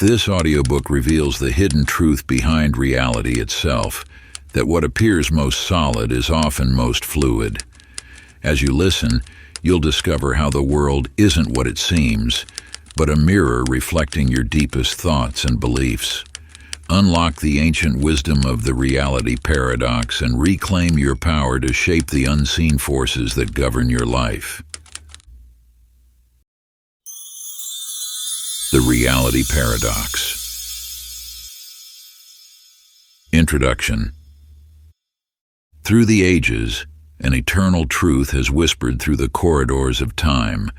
This audiobook reveals the hidden truth behind reality itself, that what appears most solid is often most fluid. As you listen, you'll discover how the world isn't what it seems, but a mirror reflecting your deepest thoughts and beliefs. Unlock the ancient wisdom of the reality paradox and reclaim your power to shape the unseen forces that govern your life. The Reality Paradox. Introduction. Through the ages, an eternal truth has whispered through the corridors of time,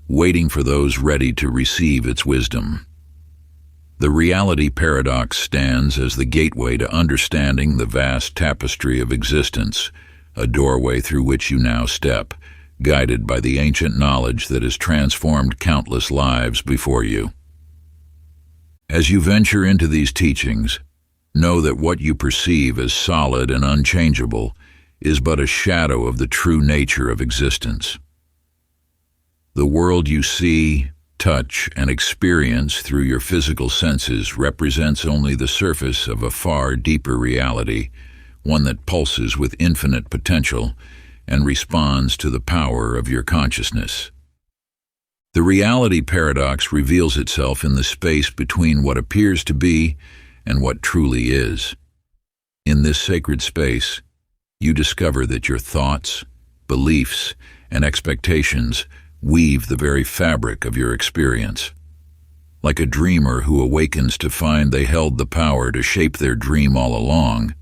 waiting for those ready to receive its wisdom. The reality paradox stands as the gateway to understanding the vast tapestry of existence, a doorway through which you now step, guided by the ancient knowledge that has transformed countless lives before you. As you venture into these teachings, know that what you perceive as solid and unchangeable is but a shadow of the true nature of existence. The world you see, touch, and experience through your physical senses represents only the surface of a far deeper reality, one that pulses with infinite potential and responds to the power of your consciousness. The reality paradox reveals itself in the space between what appears to be and what truly is. In this sacred space, you discover that your thoughts, beliefs, and expectations weave the very fabric of your experience. Like a dreamer who awakens to find they held the power to shape their dream all along,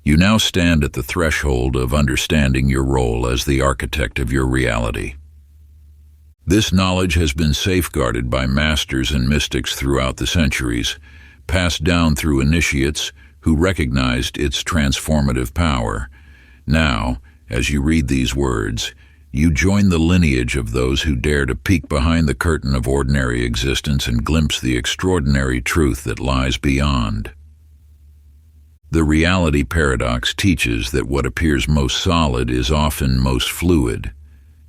you now stand at the threshold of understanding your role as the architect of your reality. This knowledge has been safeguarded by masters and mystics throughout the centuries, passed down through initiates who recognized its transformative power. Now, as you read these words, you join the lineage of those who dare to peek behind the curtain of ordinary existence and glimpse the extraordinary truth that lies beyond. The reality paradox teaches that what appears most solid is often most fluid,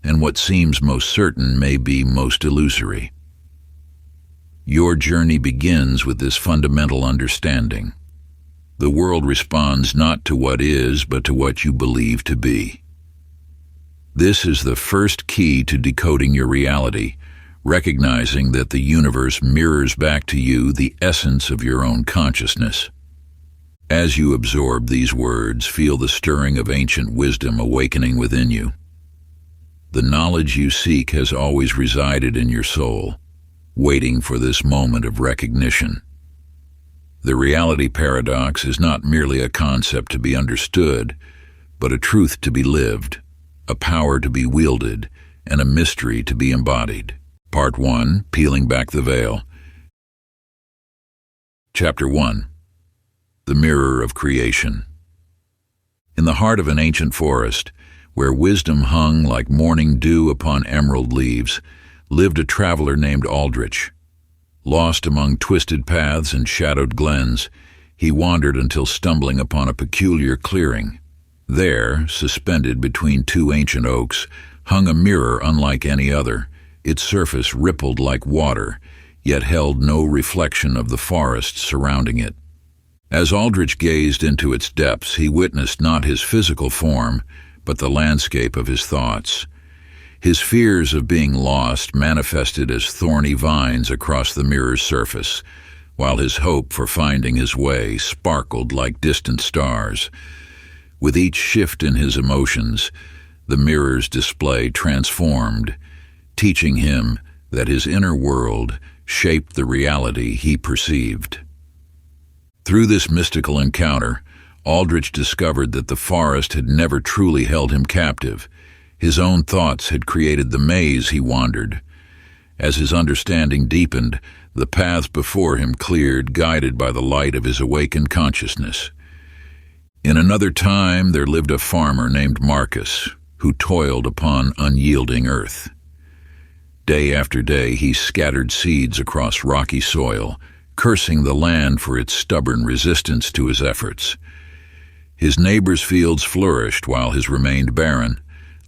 and what seems most certain may be most illusory. Your journey begins with this fundamental understanding. The world responds not to what is, but to what you believe to be. This is the first key to decoding your reality, recognizing that the universe mirrors back to you the essence of your own consciousness. As you absorb these words, feel the stirring of ancient wisdom awakening within you. The knowledge you seek has always resided in your soul, waiting for this moment of recognition. The reality paradox is not merely a concept to be understood, but a truth to be lived, a power to be wielded, and a mystery to be embodied. Part 1, Peeling Back the Veil. Chapter 1. The Mirror of Creation. In the heart of an ancient forest, where wisdom hung like morning dew upon emerald leaves, lived a traveler named Aldrich. Lost among twisted paths and shadowed glens, he wandered until stumbling upon a peculiar clearing. There, suspended between two ancient oaks, hung a mirror unlike any other. Its surface rippled like water, yet held no reflection of the forest surrounding it. As Aldrich gazed into its depths, he witnessed not his physical form, but the landscape of his thoughts. His fears of being lost manifested as thorny vines across the mirror's surface, while his hope for finding his way sparkled like distant stars. With each shift in his emotions, the mirror's display transformed, teaching him that his inner world shaped the reality he perceived. Through this mystical encounter, Aldrich discovered that the forest had never truly held him captive. His own thoughts had created the maze he wandered. As his understanding deepened, the paths before him cleared, guided by the light of his awakened consciousness. In another time, there lived a farmer named Marcus, who toiled upon unyielding earth. Day after day, he scattered seeds across rocky soil, cursing the land for its stubborn resistance to his efforts. His neighbors' fields flourished while his remained barren,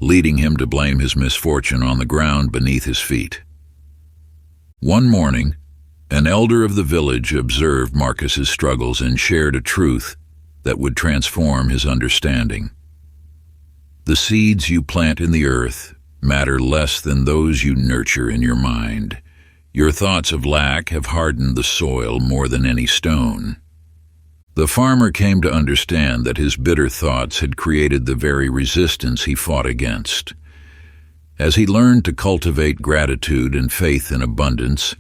leading him to blame his misfortune on the ground beneath his feet. One morning, An elder of the village observed Marcus's struggles and shared a truth that would transform his understanding. The seeds you plant in the earth matter less than those you nurture in your mind. Your thoughts of lack have hardened the soil more than any stone. The farmer came to understand that his bitter thoughts had created the very resistance he fought against. As he learned to cultivate gratitude and faith in abundance,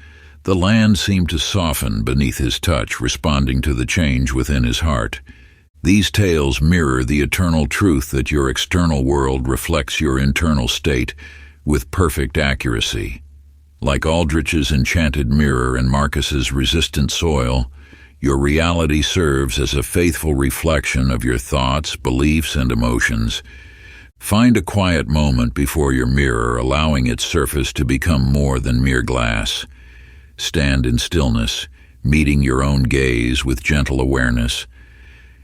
the land seemed to soften beneath his touch, responding to the change within his heart. These tales mirror the eternal truth that your external world reflects your internal state with perfect accuracy. Like Aldrich's enchanted mirror and Marcus's resistant soil, your reality serves as a faithful reflection of your thoughts, beliefs, and emotions. Find a quiet moment before your mirror, allowing its surface to become more than mere glass. Stand in stillness, meeting your own gaze with gentle awareness.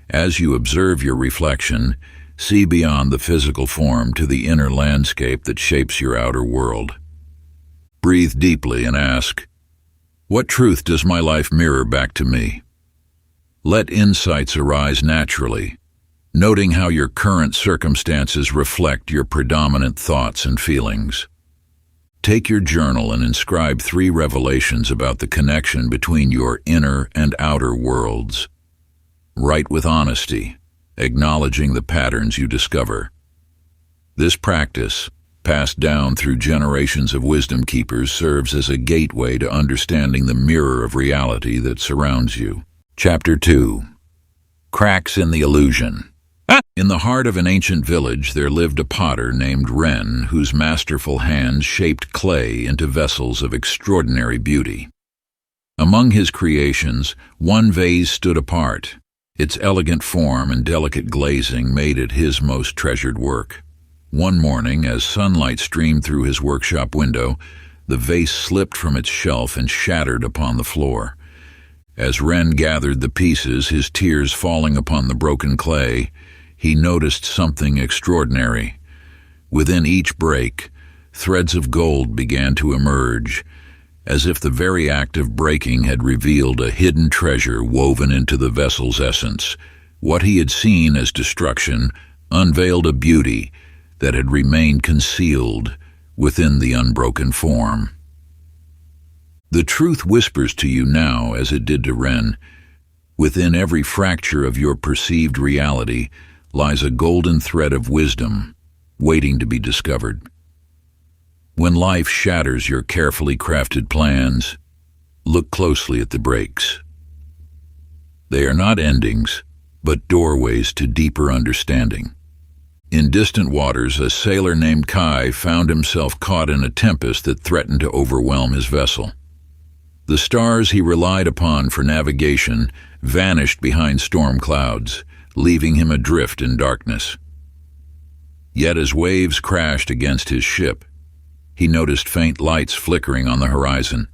As you observe your reflection, see beyond the physical form to the inner landscape that shapes your outer world. Breathe deeply and ask, what truth does my life mirror back to me? Let insights arise naturally, noting how your current circumstances reflect your predominant thoughts and feelings. Take your journal and inscribe 3 revelations about the connection between your inner and outer worlds. Write with honesty, acknowledging the patterns you discover. This practice, passed down through generations of wisdom keepers, serves as a gateway to understanding the mirror of reality that surrounds you. Chapter 2. Cracks in the Illusion. In the heart of an ancient village there lived a potter named Wren, whose masterful hands shaped clay into vessels of extraordinary beauty. Among his creations, one vase stood apart. Its elegant form and delicate glazing made it his most treasured work. One morning, as sunlight streamed through his workshop window, the vase slipped from its shelf and shattered upon the floor. As Wren gathered the pieces, his tears falling upon the broken clay, he noticed something extraordinary. Within each break, threads of gold began to emerge, as if the very act of breaking had revealed a hidden treasure woven into the vessel's essence. What he had seen as destruction unveiled a beauty that had remained concealed within the unbroken form. The truth whispers to you now, as it did to Wren. Within every fracture of your perceived reality lies a golden thread of wisdom, waiting to be discovered. When life shatters your carefully crafted plans, look closely at the breaks. They are not endings, but doorways to deeper understanding. In distant waters, a sailor named Kai found himself caught in a tempest that threatened to overwhelm his vessel. The stars he relied upon for navigation vanished behind storm clouds, leaving him adrift in darkness. Yet as waves crashed against his ship, he noticed faint lights flickering on the horizon,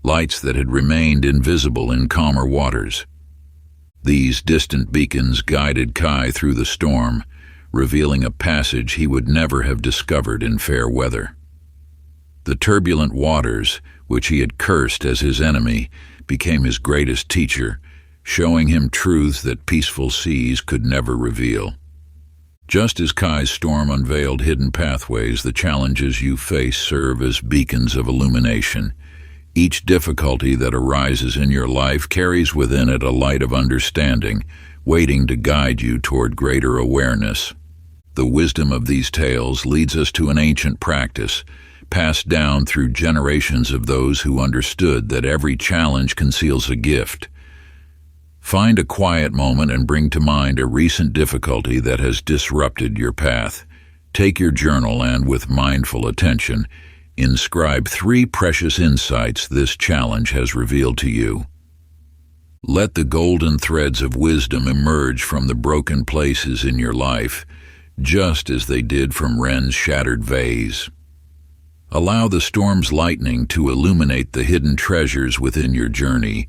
lights that had remained invisible in calmer waters. These distant beacons guided Kai through the storm, revealing a passage he would never have discovered in fair weather. The turbulent waters, which he had cursed as his enemy, became his greatest teacher, showing him truths that peaceful seas could never reveal. Just as Kai's storm unveiled hidden pathways, the challenges you face serve as beacons of illumination. Each difficulty that arises in your life carries within it a light of understanding, waiting to guide you toward greater awareness. The wisdom of these tales leads us to an ancient practice, passed down through generations of those who understood that every challenge conceals a gift. Find a quiet moment and bring to mind a recent difficulty that has disrupted your path. Take your journal and, with mindful attention, inscribe 3 precious insights this challenge has revealed to you. Let the golden threads of wisdom emerge from the broken places in your life, just as they did from Wren's shattered vase. Allow the storm's lightning to illuminate the hidden treasures within your journey,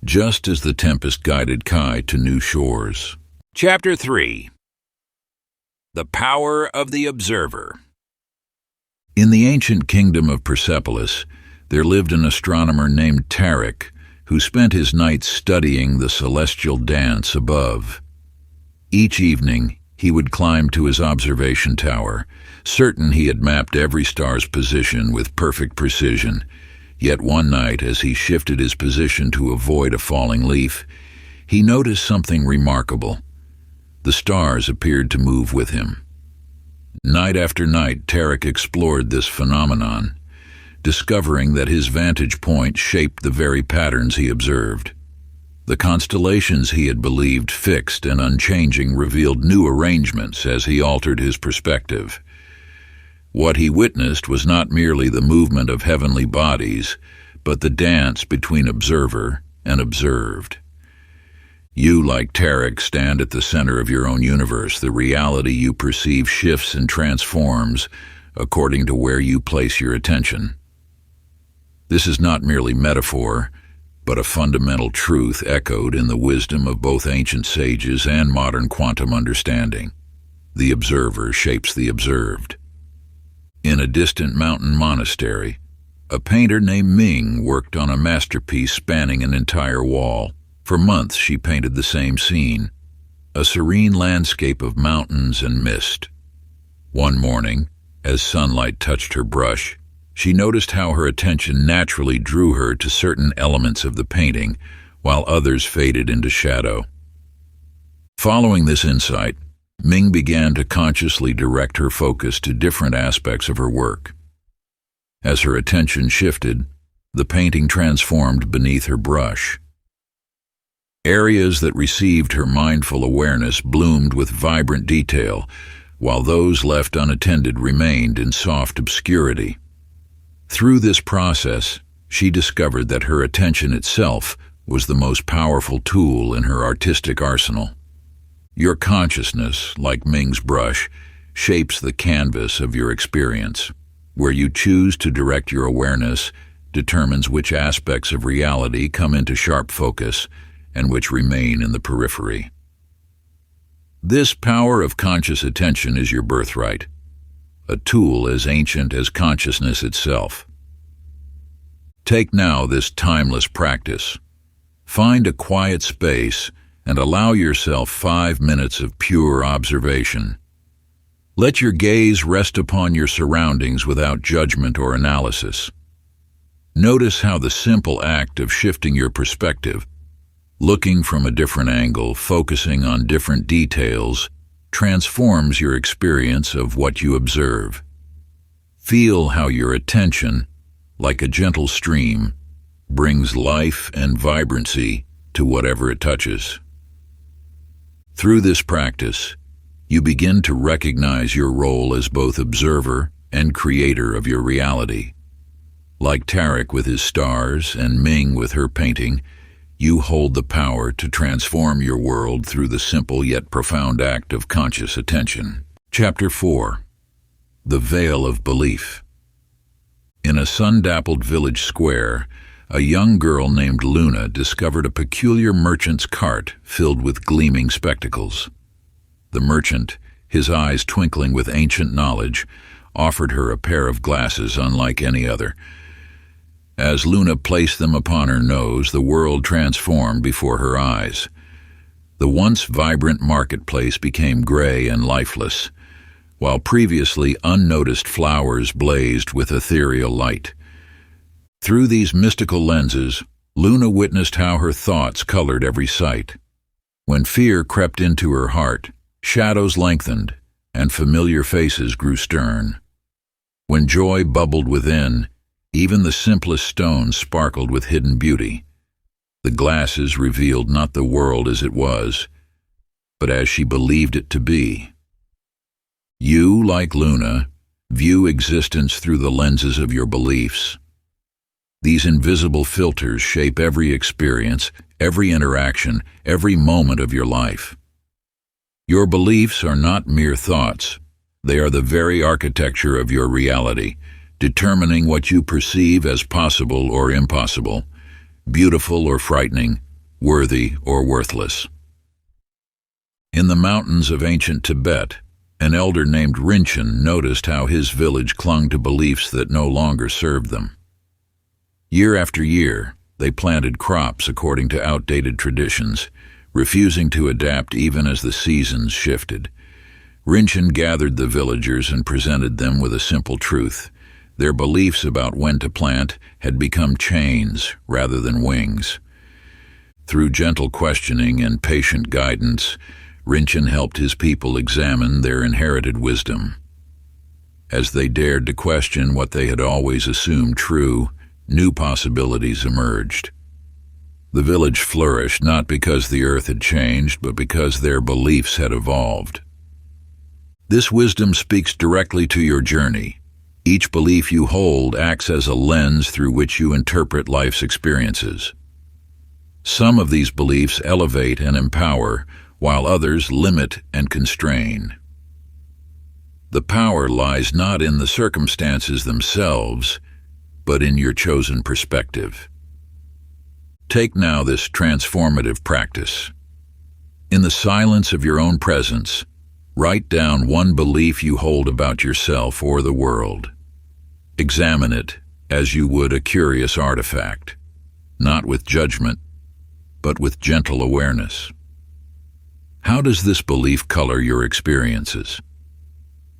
just as the tempest guided Kai to new shores. Chapter 3. The Power of the Observer. In the ancient kingdom of Persepolis, there lived an astronomer named Tarik, who spent his nights studying the celestial dance above. Each evening, he would climb to his observation tower, certain he had mapped every star's position with perfect precision. Yet one night, as he shifted his position to avoid a falling leaf, he noticed something remarkable. The stars appeared to move with him. Night after night, Tarek explored this phenomenon, discovering that his vantage point shaped the very patterns he observed. The constellations he had believed fixed and unchanging revealed new arrangements as he altered his perspective. What he witnessed was not merely the movement of heavenly bodies, but the dance between observer and observed. You, like Tarek, stand at the center of your own universe. The reality you perceive shifts and transforms according to where you place your attention. This is not merely metaphor, but a fundamental truth echoed in the wisdom of both ancient sages and modern quantum understanding. The observer shapes the observed. In a distant mountain monastery, a painter named Ming worked on a masterpiece spanning an entire wall. For months she painted the same scene, a serene landscape of mountains and mist. One morning, as sunlight touched her brush, she noticed how her attention naturally drew her to certain elements of the painting, while others faded into shadow. Following this insight, Ming began to consciously direct her focus to different aspects of her work. As her attention shifted, the painting transformed beneath her brush. Areas that received her mindful awareness bloomed with vibrant detail, while those left unattended remained in soft obscurity. Through this process, she discovered that her attention itself was the most powerful tool in her artistic arsenal. Your consciousness, like Ming's brush, shapes the canvas of your experience. Where you choose to direct your awareness determines which aspects of reality come into sharp focus and which remain in the periphery. This power of conscious attention is your birthright, a tool as ancient as consciousness itself. Take now this timeless practice. Find a quiet space and allow yourself 5 minutes of pure observation. Let your gaze rest upon your surroundings without judgment or analysis. Notice how the simple act of shifting your perspective, looking from a different angle, focusing on different details, transforms your experience of what you observe. Feel how your attention, like a gentle stream, brings life and vibrancy to whatever it touches. Through this practice, you begin to recognize your role as both observer and creator of your reality. Like Tarek with his stars and Ming with her painting, you hold the power to transform your world through the simple yet profound act of conscious attention. Chapter 4. The Veil of Belief. In a sun-dappled village square, a young girl named Luna discovered a peculiar merchant's cart filled with gleaming spectacles. The merchant, his eyes twinkling with ancient knowledge, offered her a pair of glasses unlike any other. As Luna placed them upon her nose, the world transformed before her eyes. The once vibrant marketplace became gray and lifeless, while previously unnoticed flowers blazed with ethereal light. Through these mystical lenses, Luna witnessed how her thoughts colored every sight. When fear crept into her heart, shadows lengthened, and familiar faces grew stern. When joy bubbled within, even the simplest stones sparkled with hidden beauty. The glasses revealed not the world as it was, but as she believed it to be. You, like Luna, view existence through the lenses of your beliefs. These invisible filters shape every experience, every interaction, every moment of your life. Your beliefs are not mere thoughts. They are the very architecture of your reality, determining what you perceive as possible or impossible, beautiful or frightening, worthy or worthless. In the mountains of ancient Tibet, an elder named Rinchen noticed how his village clung to beliefs that no longer served them. Year after year, They planted crops according to outdated traditions, refusing to adapt even as the seasons shifted. Rinchen gathered the villagers and presented them with a simple truth. Their beliefs about when to plant had become chains rather than wings. Through gentle questioning and patient guidance, Rinchen helped his people examine their inherited wisdom. As they dared to question what they had always assumed true, new possibilities emerged. The village flourished not because the earth had changed, but because their beliefs had evolved. This wisdom speaks directly to your journey. Each belief you hold acts as a lens through which you interpret life's experiences. Some of these beliefs elevate and empower, while others limit and constrain. The power lies not in the circumstances themselves, but in your chosen perspective. Take now this transformative practice. In the silence of your own presence, write down one belief you hold about yourself or the world. Examine it as you would a curious artifact, not with judgment, but with gentle awareness. How does this belief color your experiences?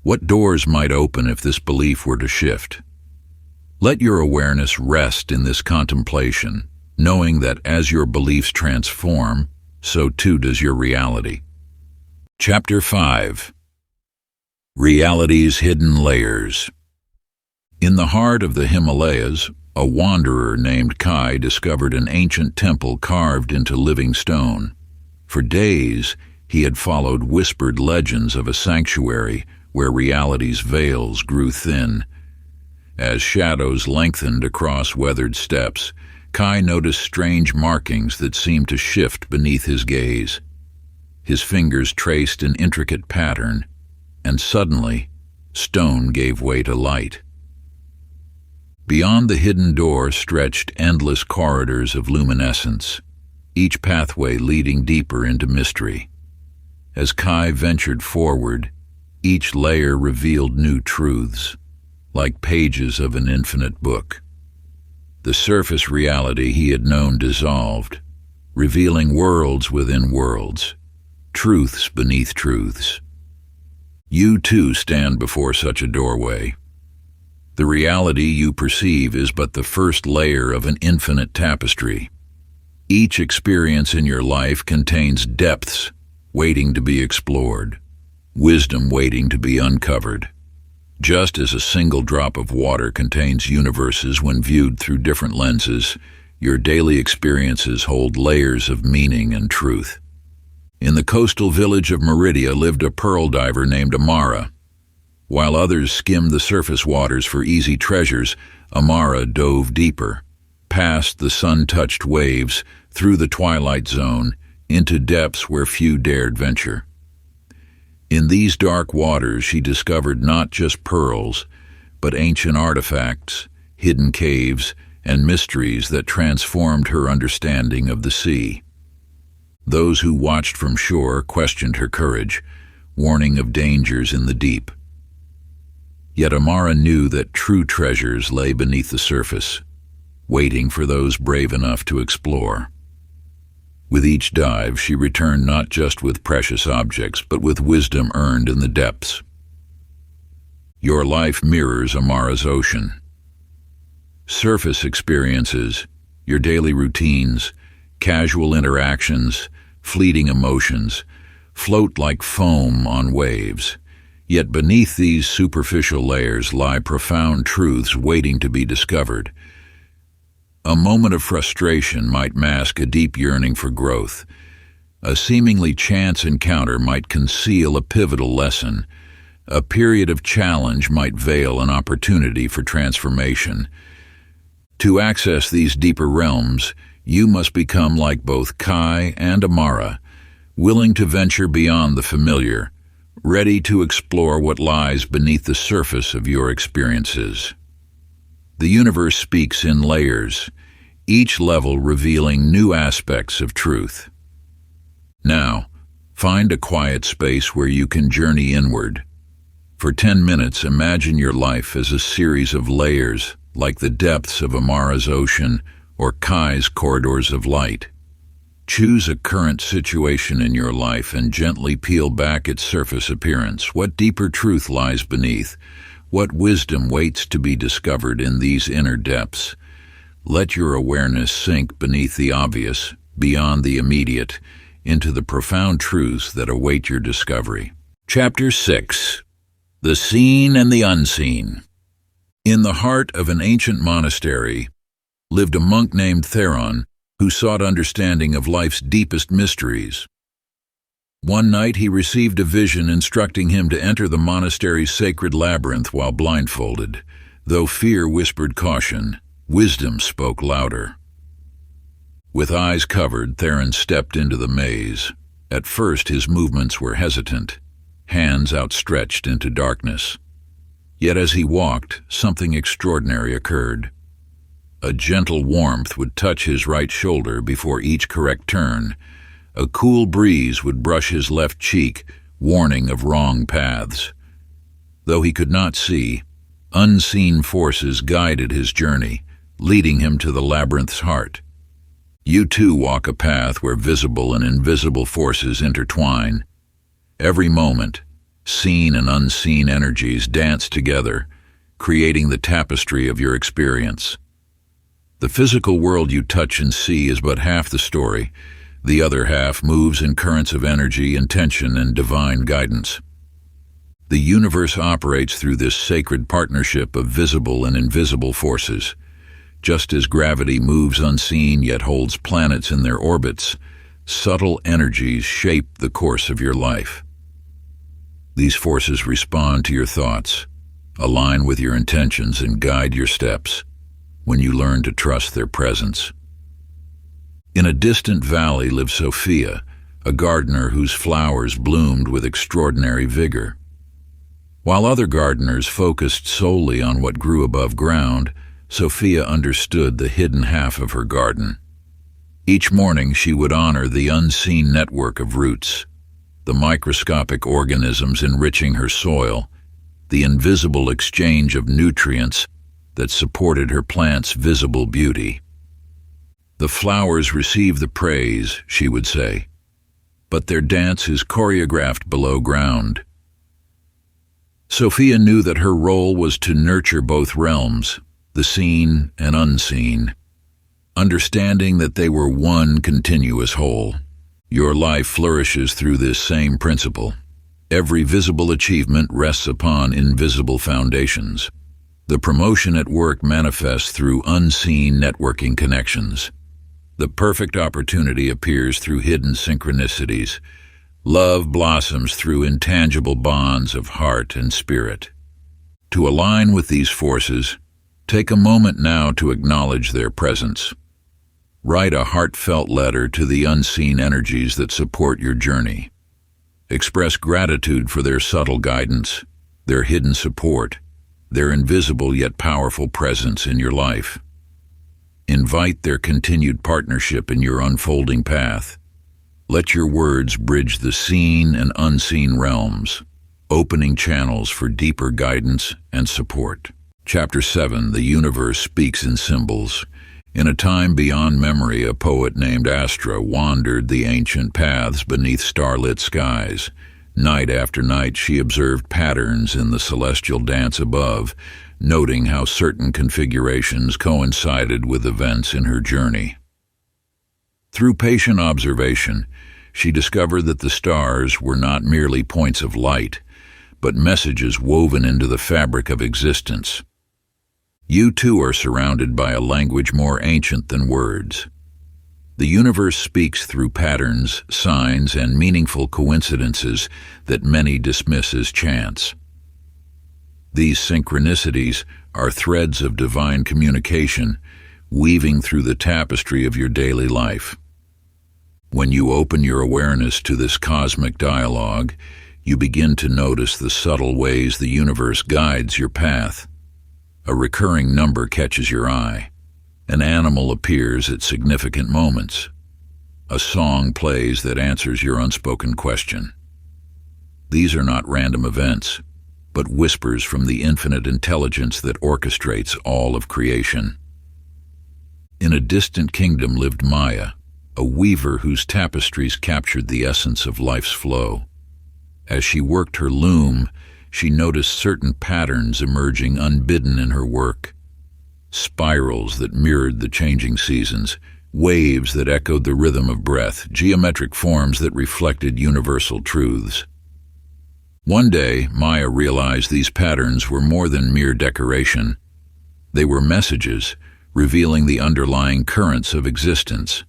What doors might open if this belief were to shift? Let your awareness rest in this contemplation, knowing that as your beliefs transform, so too does your reality. Chapter 5. Reality's Hidden Layers. In the heart of the Himalayas, a wanderer named Kai discovered an ancient temple carved into living stone. For days, he had followed whispered legends of a sanctuary where reality's veils grew thin. As shadows lengthened across weathered steps, Kai noticed strange markings that seemed to shift beneath his gaze. His fingers traced an intricate pattern, and suddenly, stone gave way to light. Beyond the hidden door stretched endless corridors of luminescence, each pathway leading deeper into mystery. As Kai ventured forward, each layer revealed new truths, like pages of an infinite book. The surface reality he had known dissolved, revealing worlds within worlds, truths beneath truths. You too stand before such a doorway. The reality you perceive is but the first layer of an infinite tapestry. Each experience in your life contains depths waiting to be explored, wisdom waiting to be uncovered. Just as a single drop of water contains universes when viewed through different lenses, your daily experiences hold layers of meaning and truth. In the coastal village of Meridia lived a pearl diver named Amara. While others skimmed the surface waters for easy treasures, Amara dove deeper, past the sun-touched waves, through the twilight zone, into depths where few dared venture. In these dark waters she discovered not just pearls, but ancient artifacts, hidden caves, and mysteries that transformed her understanding of the sea. Those who watched from shore questioned her courage, warning of dangers in the deep. Yet Amara knew that true treasures lay beneath the surface, waiting for those brave enough to explore. With each dive, she returned not just with precious objects, but with wisdom earned in the depths. Your life mirrors Amara's ocean. Surface experiences, your daily routines, casual interactions, fleeting emotions, float like foam on waves. Yet beneath these superficial layers lie profound truths waiting to be discovered. A moment of frustration might mask a deep yearning for growth. A seemingly chance encounter might conceal a pivotal lesson. A period of challenge might veil an opportunity for transformation. To access these deeper realms, you must become like both Kai and Amara, willing to venture beyond the familiar, ready to explore what lies beneath the surface of your experiences. The universe speaks in layers, each level revealing new aspects of truth. Now, find a quiet space where you can journey inward. For 10 minutes, imagine your life as a series of layers, like the depths of Amara's ocean or Kai's corridors of light. Choose a current situation in your life and gently peel back its surface appearance. What deeper truth lies beneath? What wisdom waits to be discovered in these inner depths? Let your awareness sink beneath the obvious, beyond the immediate, into the profound truths that await your discovery. Chapter 6. The Seen and the Unseen. In the heart of an ancient monastery lived a monk named Theron, who sought understanding of life's deepest mysteries. One night he received a vision instructing him to enter the monastery's sacred labyrinth while blindfolded. Though fear whispered caution, wisdom spoke louder. With eyes covered, Theron stepped into the maze. At first his movements were hesitant, hands outstretched into darkness. Yet as he walked, something extraordinary occurred. A gentle warmth would touch his right shoulder before each correct turn. A cool breeze would brush his left cheek, warning of wrong paths. Though he could not see, unseen forces guided his journey, leading him to the labyrinth's heart. You too walk a path where visible and invisible forces intertwine. Every moment, seen and unseen energies dance together, creating the tapestry of your experience. The physical world you touch and see is but half the story. The other half moves in currents of energy, intention, and divine guidance. The universe operates through this sacred partnership of visible and invisible forces. Just as gravity moves unseen yet holds planets in their orbits, subtle energies shape the course of your life. These forces respond to your thoughts, align with your intentions, and guide your steps when you learn to trust their presence. In a distant valley lived Sophia, a gardener whose flowers bloomed with extraordinary vigor. While other gardeners focused solely on what grew above ground, Sophia understood the hidden half of her garden. Each morning she would honor the unseen network of roots, the microscopic organisms enriching her soil, the invisible exchange of nutrients that supported her plants' visible beauty. The flowers receive the praise, she would say, but their dance is choreographed below ground. Sophia knew that her role was to nurture both realms, the seen and unseen, understanding that they were one continuous whole. Your life flourishes through this same principle. Every visible achievement rests upon invisible foundations. The promotion at work manifests through unseen networking connections. The perfect opportunity appears through hidden synchronicities. Love blossoms through intangible bonds of heart and spirit. To align with these forces, take a moment now to acknowledge their presence. Write a heartfelt letter to the unseen energies that support your journey. Express gratitude for their subtle guidance, their hidden support, their invisible yet powerful presence in your life. Invite their continued partnership in your unfolding path. Let your words bridge the seen and unseen realms, opening channels for deeper guidance and support. Chapter 7. The Universe Speaks in Symbols. In a time beyond memory, a poet named Astra wandered the ancient paths beneath starlit skies. Night after night she observed patterns in the celestial dance above, noting how certain configurations coincided with events in her journey. Through patient observation, she discovered that the stars were not merely points of light, but messages woven into the fabric of existence. You too are surrounded by a language more ancient than words. The universe speaks through patterns, signs, and meaningful coincidences that many dismiss as chance. These synchronicities are threads of divine communication, weaving through the tapestry of your daily life. When you open your awareness to this cosmic dialogue, you begin to notice the subtle ways the universe guides your path. A recurring number catches your eye. An animal appears at significant moments. A song plays that answers your unspoken question. These are not random events, but whispers from the infinite intelligence that orchestrates all of creation. In a distant kingdom lived Maya, a weaver whose tapestries captured the essence of life's flow. As she worked her loom, she noticed certain patterns emerging unbidden in her work. Spirals that mirrored the changing seasons, waves that echoed the rhythm of breath, geometric forms that reflected universal truths. One day, Maya realized these patterns were more than mere decoration. They were messages, revealing the underlying currents of existence.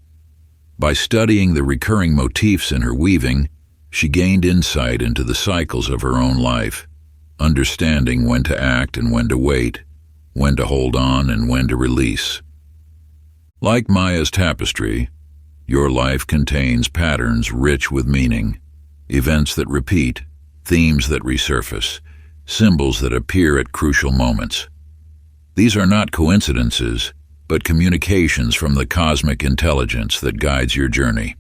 By studying the recurring motifs in her weaving, she gained insight into the cycles of her own life, understanding when to act and when to wait, when to hold on and when to release. Like Maya's tapestry, your life contains patterns rich with meaning, events that repeat, themes that resurface, symbols that appear at crucial moments. These are not coincidences, but communications from the cosmic intelligence that guides your journey.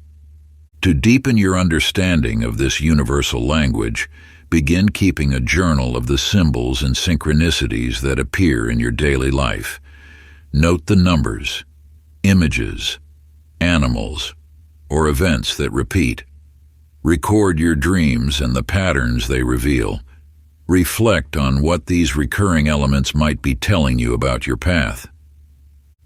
To deepen your understanding of this universal language, begin keeping a journal of the symbols and synchronicities that appear in your daily life. Note the numbers, images, animals, or events that repeat. Record your dreams and the patterns they reveal. Reflect on what these recurring elements might be telling you about your path.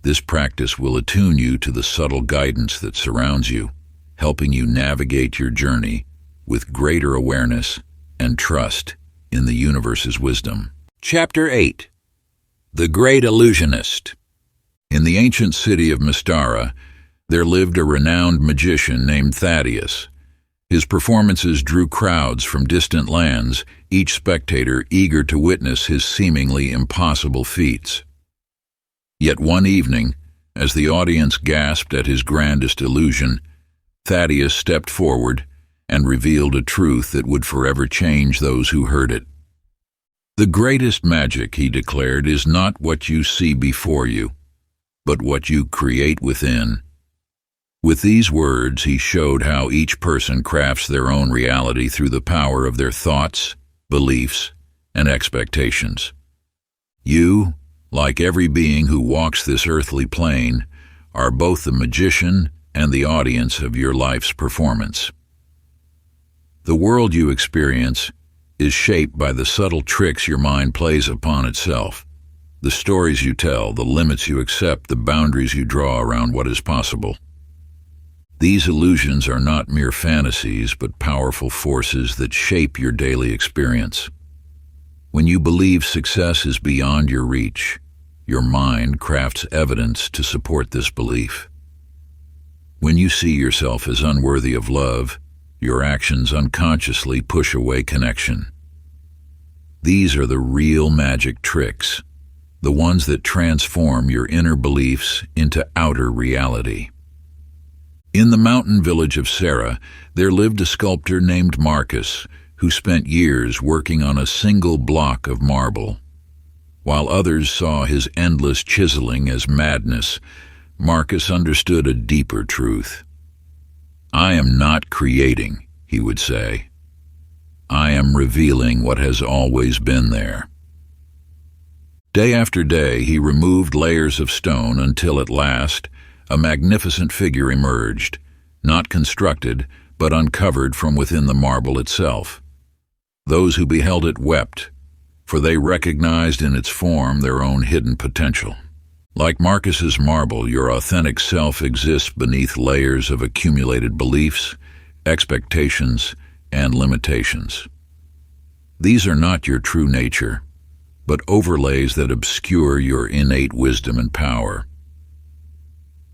This practice will attune you to the subtle guidance that surrounds you, helping you navigate your journey with greater awareness and trust in the universe's wisdom. Chapter 8. The Great Illusionist. In the ancient city of Mystara, there lived a renowned magician named Thaddeus. His performances drew crowds from distant lands, each spectator eager to witness his seemingly impossible feats. Yet one evening, as the audience gasped at his grandest illusion, Thaddeus stepped forward and revealed a truth that would forever change those who heard it. The greatest magic, he declared, is not what you see before you, but what you create within. With these words, he showed how each person crafts their own reality through the power of their thoughts, beliefs, and expectations. You, like every being who walks this earthly plane, are both the magician and the audience of your life's performance. The world you experience is shaped by the subtle tricks your mind plays upon itself, the stories you tell, the limits you accept, the boundaries you draw around what is possible. These illusions are not mere fantasies, but powerful forces that shape your daily experience. When you believe success is beyond your reach, your mind crafts evidence to support this belief. When you see yourself as unworthy of love, your actions unconsciously push away connection. These are the real magic tricks, the ones that transform your inner beliefs into outer reality. In the mountain village of Sarah, there lived a sculptor named Marcus, who spent years working on a single block of marble. While others saw his endless chiseling as madness, Marcus understood a deeper truth. "I am not creating," he would say. "I am revealing what has always been there." Day after day, he removed layers of stone until at last a magnificent figure emerged, not constructed, but uncovered from within the marble itself. Those who beheld it wept, for they recognized in its form their own hidden potential. Like Marcus's marble, your authentic self exists beneath layers of accumulated beliefs, expectations, and limitations. These are not your true nature, but overlays that obscure your innate wisdom and power.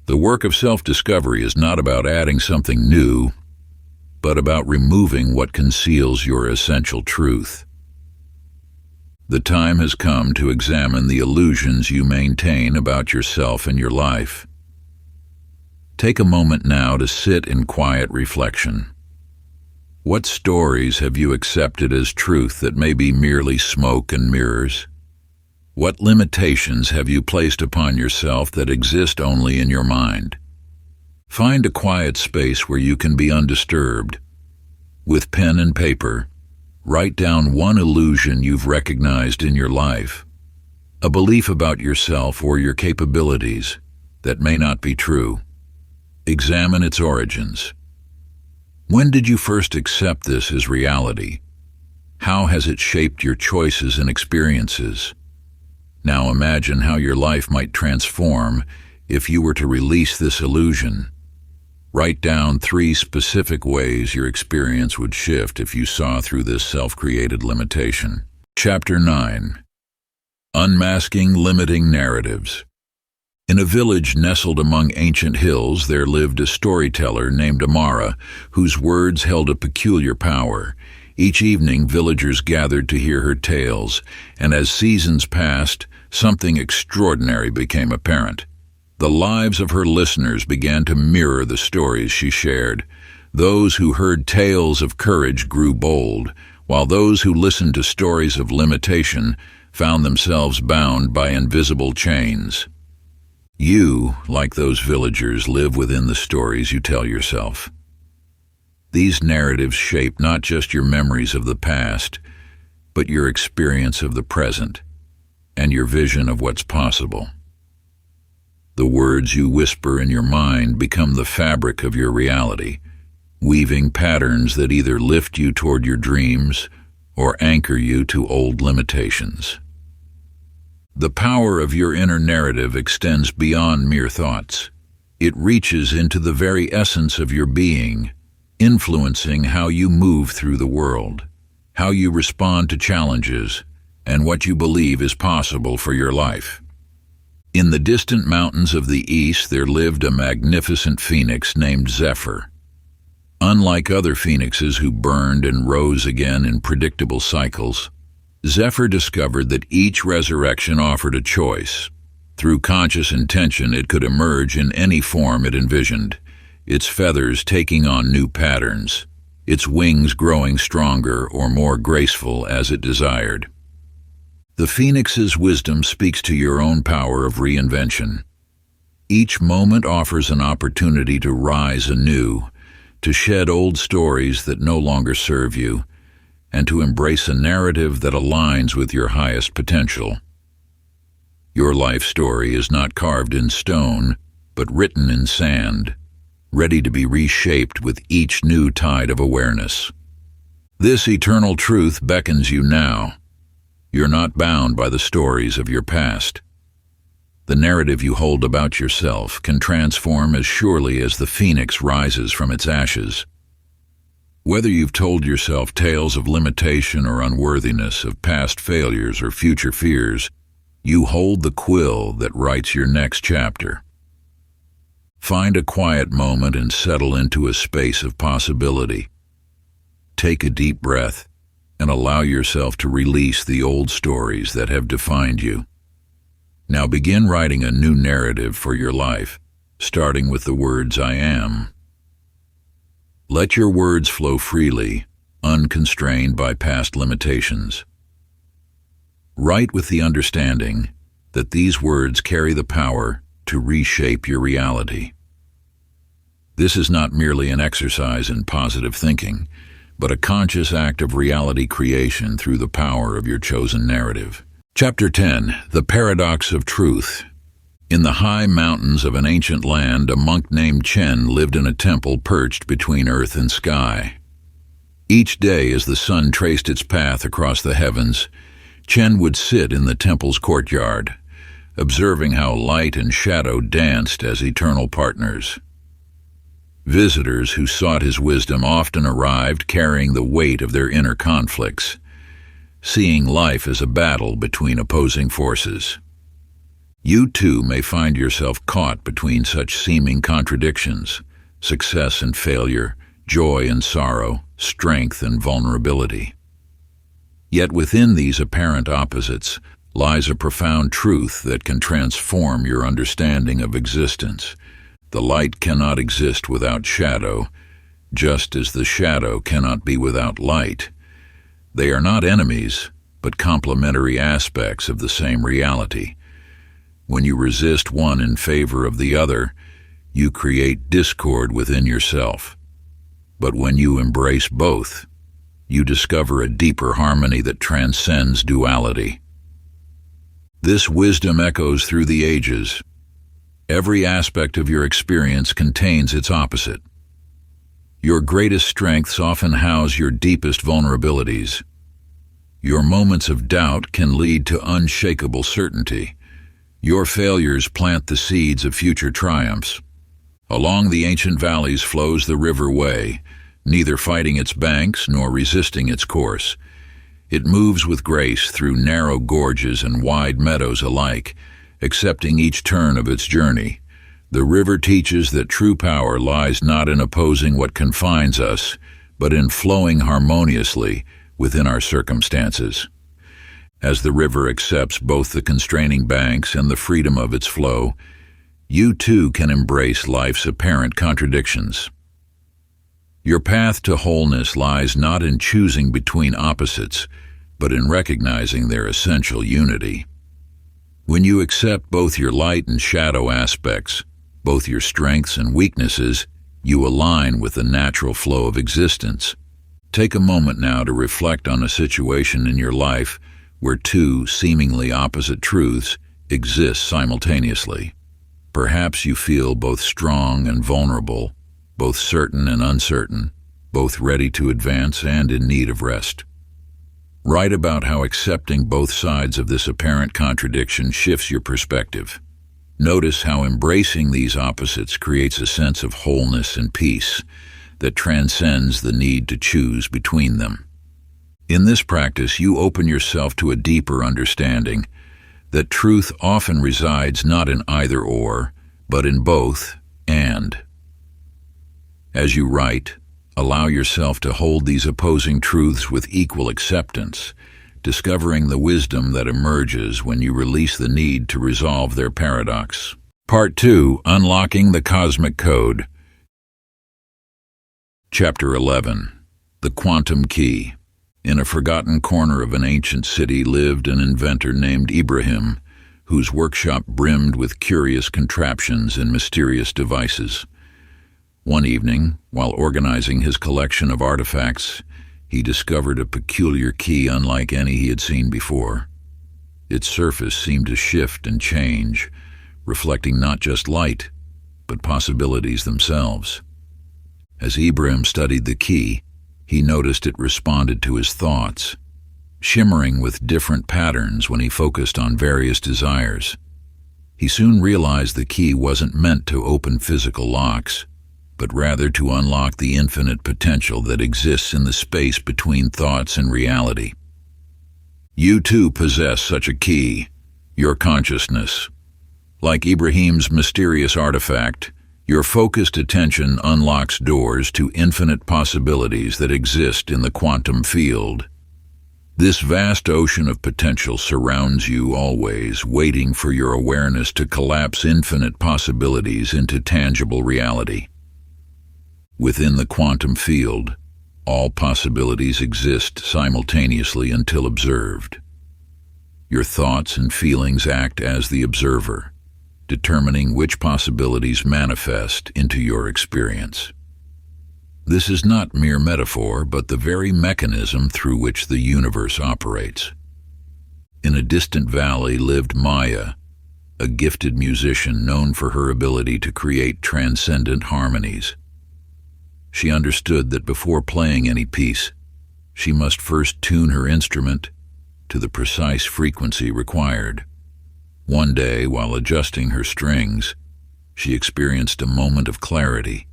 The work of self-discovery is not about adding something new, but about removing what conceals your essential truth. The time has come to examine the illusions you maintain about yourself and your life. Take a moment now to sit in quiet reflection. What stories have you accepted as truth that may be merely smoke and mirrors? What limitations have you placed upon yourself that exist only in your mind? Find a quiet space where you can be undisturbed. With pen and paper, write down one illusion you've recognized in your life, a belief about yourself or your capabilities, that may not be true. Examine its origins. When did you first accept this as reality? How has it shaped your choices and experiences? Now imagine how your life might transform if you were to release this illusion. Write down 3 specific ways your experience would shift if you saw through this self-created limitation. Chapter 9. Unmasking Limiting Narratives. In a village nestled among ancient hills, there lived a storyteller named Amara, whose words held a peculiar power. Each evening, villagers gathered to hear her tales, and as seasons passed, something extraordinary became apparent. The lives of her listeners began to mirror the stories she shared. Those who heard tales of courage grew bold, while those who listened to stories of limitation found themselves bound by invisible chains. You, like those villagers, live within the stories you tell yourself. These narratives shape not just your memories of the past, but your experience of the present and your vision of what's possible. The words you whisper in your mind become the fabric of your reality, weaving patterns that either lift you toward your dreams or anchor you to old limitations. The power of your inner narrative extends beyond mere thoughts. It reaches into the very essence of your being, influencing how you move through the world, how you respond to challenges, and what you believe is possible for your life. In the distant mountains of the east there lived a magnificent phoenix named Zephyr. Unlike other phoenixes who burned and rose again in predictable cycles, Zephyr discovered that each resurrection offered a choice. Through conscious intention, it could emerge in any form it envisioned, its feathers taking on new patterns, its wings growing stronger or more graceful as it desired. The phoenix's wisdom speaks to your own power of reinvention. Each moment offers an opportunity to rise anew, to shed old stories that no longer serve you, and to embrace a narrative that aligns with your highest potential. Your life story is not carved in stone, but written in sand, ready to be reshaped with each new tide of awareness. This eternal truth beckons you now. You're not bound by the stories of your past. The narrative you hold about yourself can transform as surely as the phoenix rises from its ashes. Whether you've told yourself tales of limitation or unworthiness, of past failures or future fears, you hold the quill that writes your next chapter. Find a quiet moment and settle into a space of possibility. Take a deep breath and allow yourself to release the old stories that have defined you. Now begin writing a new narrative for your life, starting with the words "I am." Let your words flow freely, unconstrained by past limitations. Write with the understanding that these words carry the power to reshape your reality. This is not merely an exercise in positive thinking, but a conscious act of reality creation through the power of your chosen narrative. Chapter 10. The Paradox of Truth. In the high mountains of an ancient land, a monk named Chen lived in a temple perched between earth and sky. Each day, as the sun traced its path across the heavens, Chen would sit in the temple's courtyard, observing how light and shadow danced as eternal partners. Visitors who sought his wisdom often arrived carrying the weight of their inner conflicts, seeing life as a battle between opposing forces. You too may find yourself caught between such seeming contradictions, success and failure, joy and sorrow, strength and vulnerability. Yet within these apparent opposites lies a profound truth that can transform your understanding of existence. The light cannot exist without shadow, just as the shadow cannot be without light. They are not enemies, but complementary aspects of the same reality. When you resist one in favor of the other, you create discord within yourself. But when you embrace both, you discover a deeper harmony that transcends duality. This wisdom echoes through the ages. Every aspect of your experience contains its opposite. Your greatest strengths often house your deepest vulnerabilities. Your moments of doubt can lead to unshakable certainty. Your failures plant the seeds of future triumphs. Along the ancient valleys flows the river Way, neither fighting its banks nor resisting its course. It moves with grace through narrow gorges and wide meadows alike, accepting each turn of its journey. The river teaches that true power lies not in opposing what confines us, but in flowing harmoniously within our circumstances. As the river accepts both the constraining banks and the freedom of its flow, you too can embrace life's apparent contradictions. Your path to wholeness lies not in choosing between opposites, but in recognizing their essential unity. When you accept both your light and shadow aspects, both your strengths and weaknesses, you align with the natural flow of existence. Take a moment now to reflect on a situation in your life where two seemingly opposite truths exist simultaneously. Perhaps you feel both strong and vulnerable, both certain and uncertain, both ready to advance and in need of rest. Write about how accepting both sides of this apparent contradiction shifts your perspective. Notice how embracing these opposites creates a sense of wholeness and peace that transcends the need to choose between them. In this practice, you open yourself to a deeper understanding that truth often resides not in either or, but in both and. As you write, allow yourself to hold these opposing truths with equal acceptance, discovering the wisdom that emerges when you release the need to resolve their paradox. Part 2. Unlocking the Cosmic Code. Chapter 11. The Quantum Key. In a forgotten corner of an ancient city lived an inventor named Ibrahim, whose workshop brimmed with curious contraptions and mysterious devices. One evening, while organizing his collection of artifacts, he discovered a peculiar key unlike any he had seen before. Its surface seemed to shift and change, reflecting not just light, but possibilities themselves. As Ibrahim studied the key, he noticed it responded to his thoughts, shimmering with different patterns when he focused on various desires. He soon realized the key wasn't meant to open physical locks, but rather to unlock the infinite potential that exists in the space between thoughts and reality. You too possess such a key, your consciousness. Like Ibrahim's mysterious artifact, your focused attention unlocks doors to infinite possibilities that exist in the quantum field. This vast ocean of potential surrounds you always, waiting for your awareness to collapse infinite possibilities into tangible reality. Within the quantum field, all possibilities exist simultaneously until observed. Your thoughts and feelings act as the observer, determining which possibilities manifest into your experience. This is not mere metaphor, but the very mechanism through which the universe operates. In a distant valley lived Maya, a gifted musician known for her ability to create transcendent harmonies. She understood that before playing any piece, she must first tune her instrument to the precise frequency required. One day, while adjusting her strings, she experienced a moment of clarity.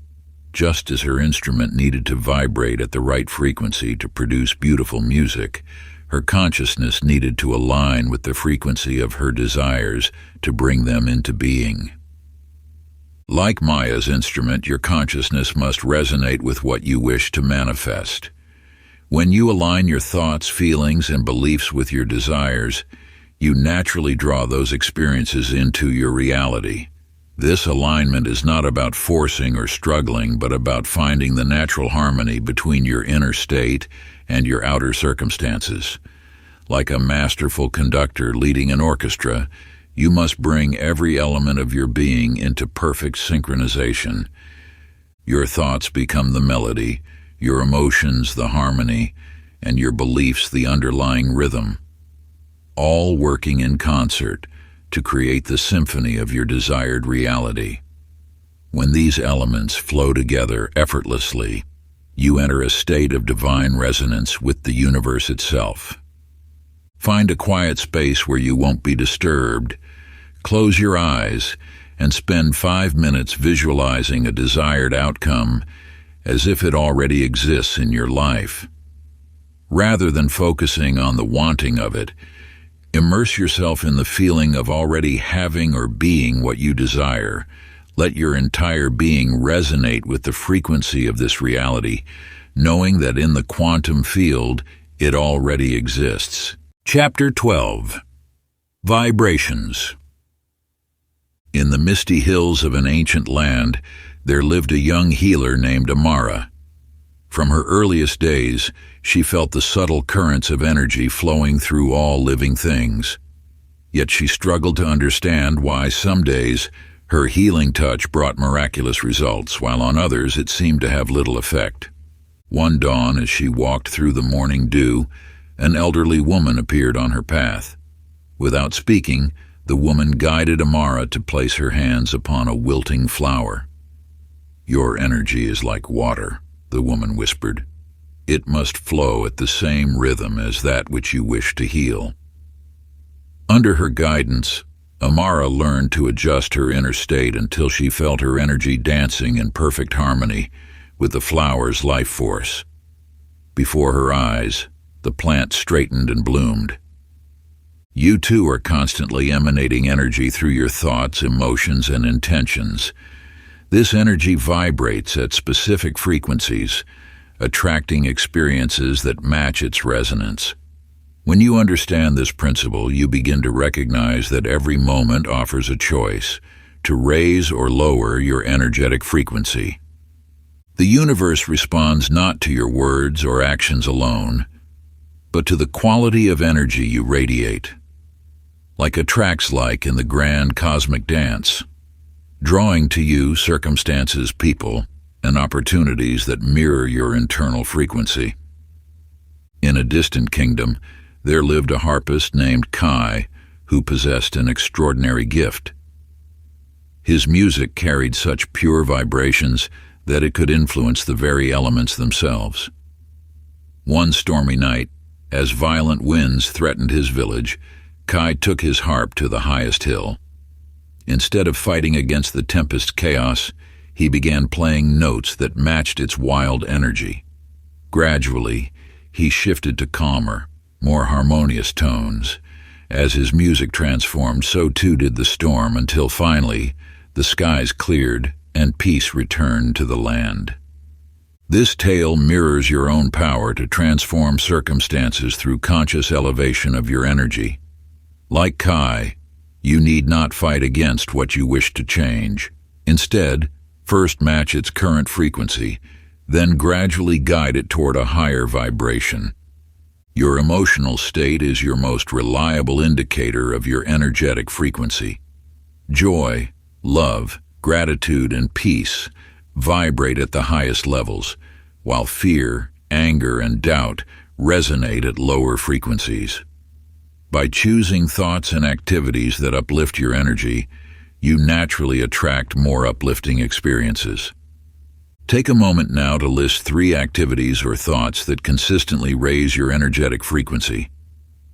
Just as her instrument needed to vibrate at the right frequency to produce beautiful music, her consciousness needed to align with the frequency of her desires to bring them into being. Like Maya's instrument, your consciousness must resonate with what you wish to manifest. When you align your thoughts, feelings, and beliefs with your desires, you naturally draw those experiences into your reality. This alignment is not about forcing or struggling, but about finding the natural harmony between your inner state and your outer circumstances. Like a masterful conductor leading an orchestra, you must bring every element of your being into perfect synchronization. Your thoughts become the melody, your emotions the harmony, and your beliefs the underlying rhythm. All working in concert, to create the symphony of your desired reality. When these elements flow together effortlessly, you enter a state of divine resonance with the universe itself. Find a quiet space where you won't be disturbed. Close your eyes and spend 5 minutes visualizing a desired outcome as if it already exists in your life. Rather than focusing on the wanting of it, immerse yourself in the feeling of already having or being what you desire. Let your entire being resonate with the frequency of this reality, knowing that in the quantum field, it already exists. Chapter 12. Vibrations. In the misty hills of an ancient land, there lived a young healer named Amara. From her earliest days, she felt the subtle currents of energy flowing through all living things. Yet she struggled to understand why some days her healing touch brought miraculous results, while on others it seemed to have little effect. One dawn, as she walked through the morning dew, an elderly woman appeared on her path. Without speaking, the woman guided Amara to place her hands upon a wilting flower. "Your energy is like water," the woman whispered. "It must flow at the same rhythm as that which you wish to heal." Under her guidance, Amara learned to adjust her inner state until she felt her energy dancing in perfect harmony with the flower's life force. Before her eyes, the plant straightened and bloomed. You too are constantly emanating energy through your thoughts, emotions, and intentions. This energy vibrates at specific frequencies, attracting experiences that match its resonance. When you understand this principle, you begin to recognize that every moment offers a choice to raise or lower your energetic frequency. The universe responds not to your words or actions alone, but to the quality of energy you radiate. Like attracts like in the grand cosmic dance, drawing to you circumstances, people, and opportunities that mirror your internal frequency. In a distant kingdom, there lived a harpist named Kai who possessed an extraordinary gift. His music carried such pure vibrations that it could influence the very elements themselves. One stormy night, as violent winds threatened his village, Kai took his harp to the highest hill. Instead of fighting against the tempest's chaos, he began playing notes that matched its wild energy. Gradually, he shifted to calmer, more harmonious tones. As his music transformed, so too did the storm, until finally, the skies cleared and peace returned to the land. This tale mirrors your own power to transform circumstances through conscious elevation of your energy. Like Kai, you need not fight against what you wish to change. Instead, first match its current frequency, then gradually guide it toward a higher vibration. Your emotional state is your most reliable indicator of your energetic frequency. Joy, love, gratitude, and peace vibrate at the highest levels, while fear, anger, and doubt resonate at lower frequencies. By choosing thoughts and activities that uplift your energy, you naturally attract more uplifting experiences. Take a moment now to list 3 activities or thoughts that consistently raise your energetic frequency.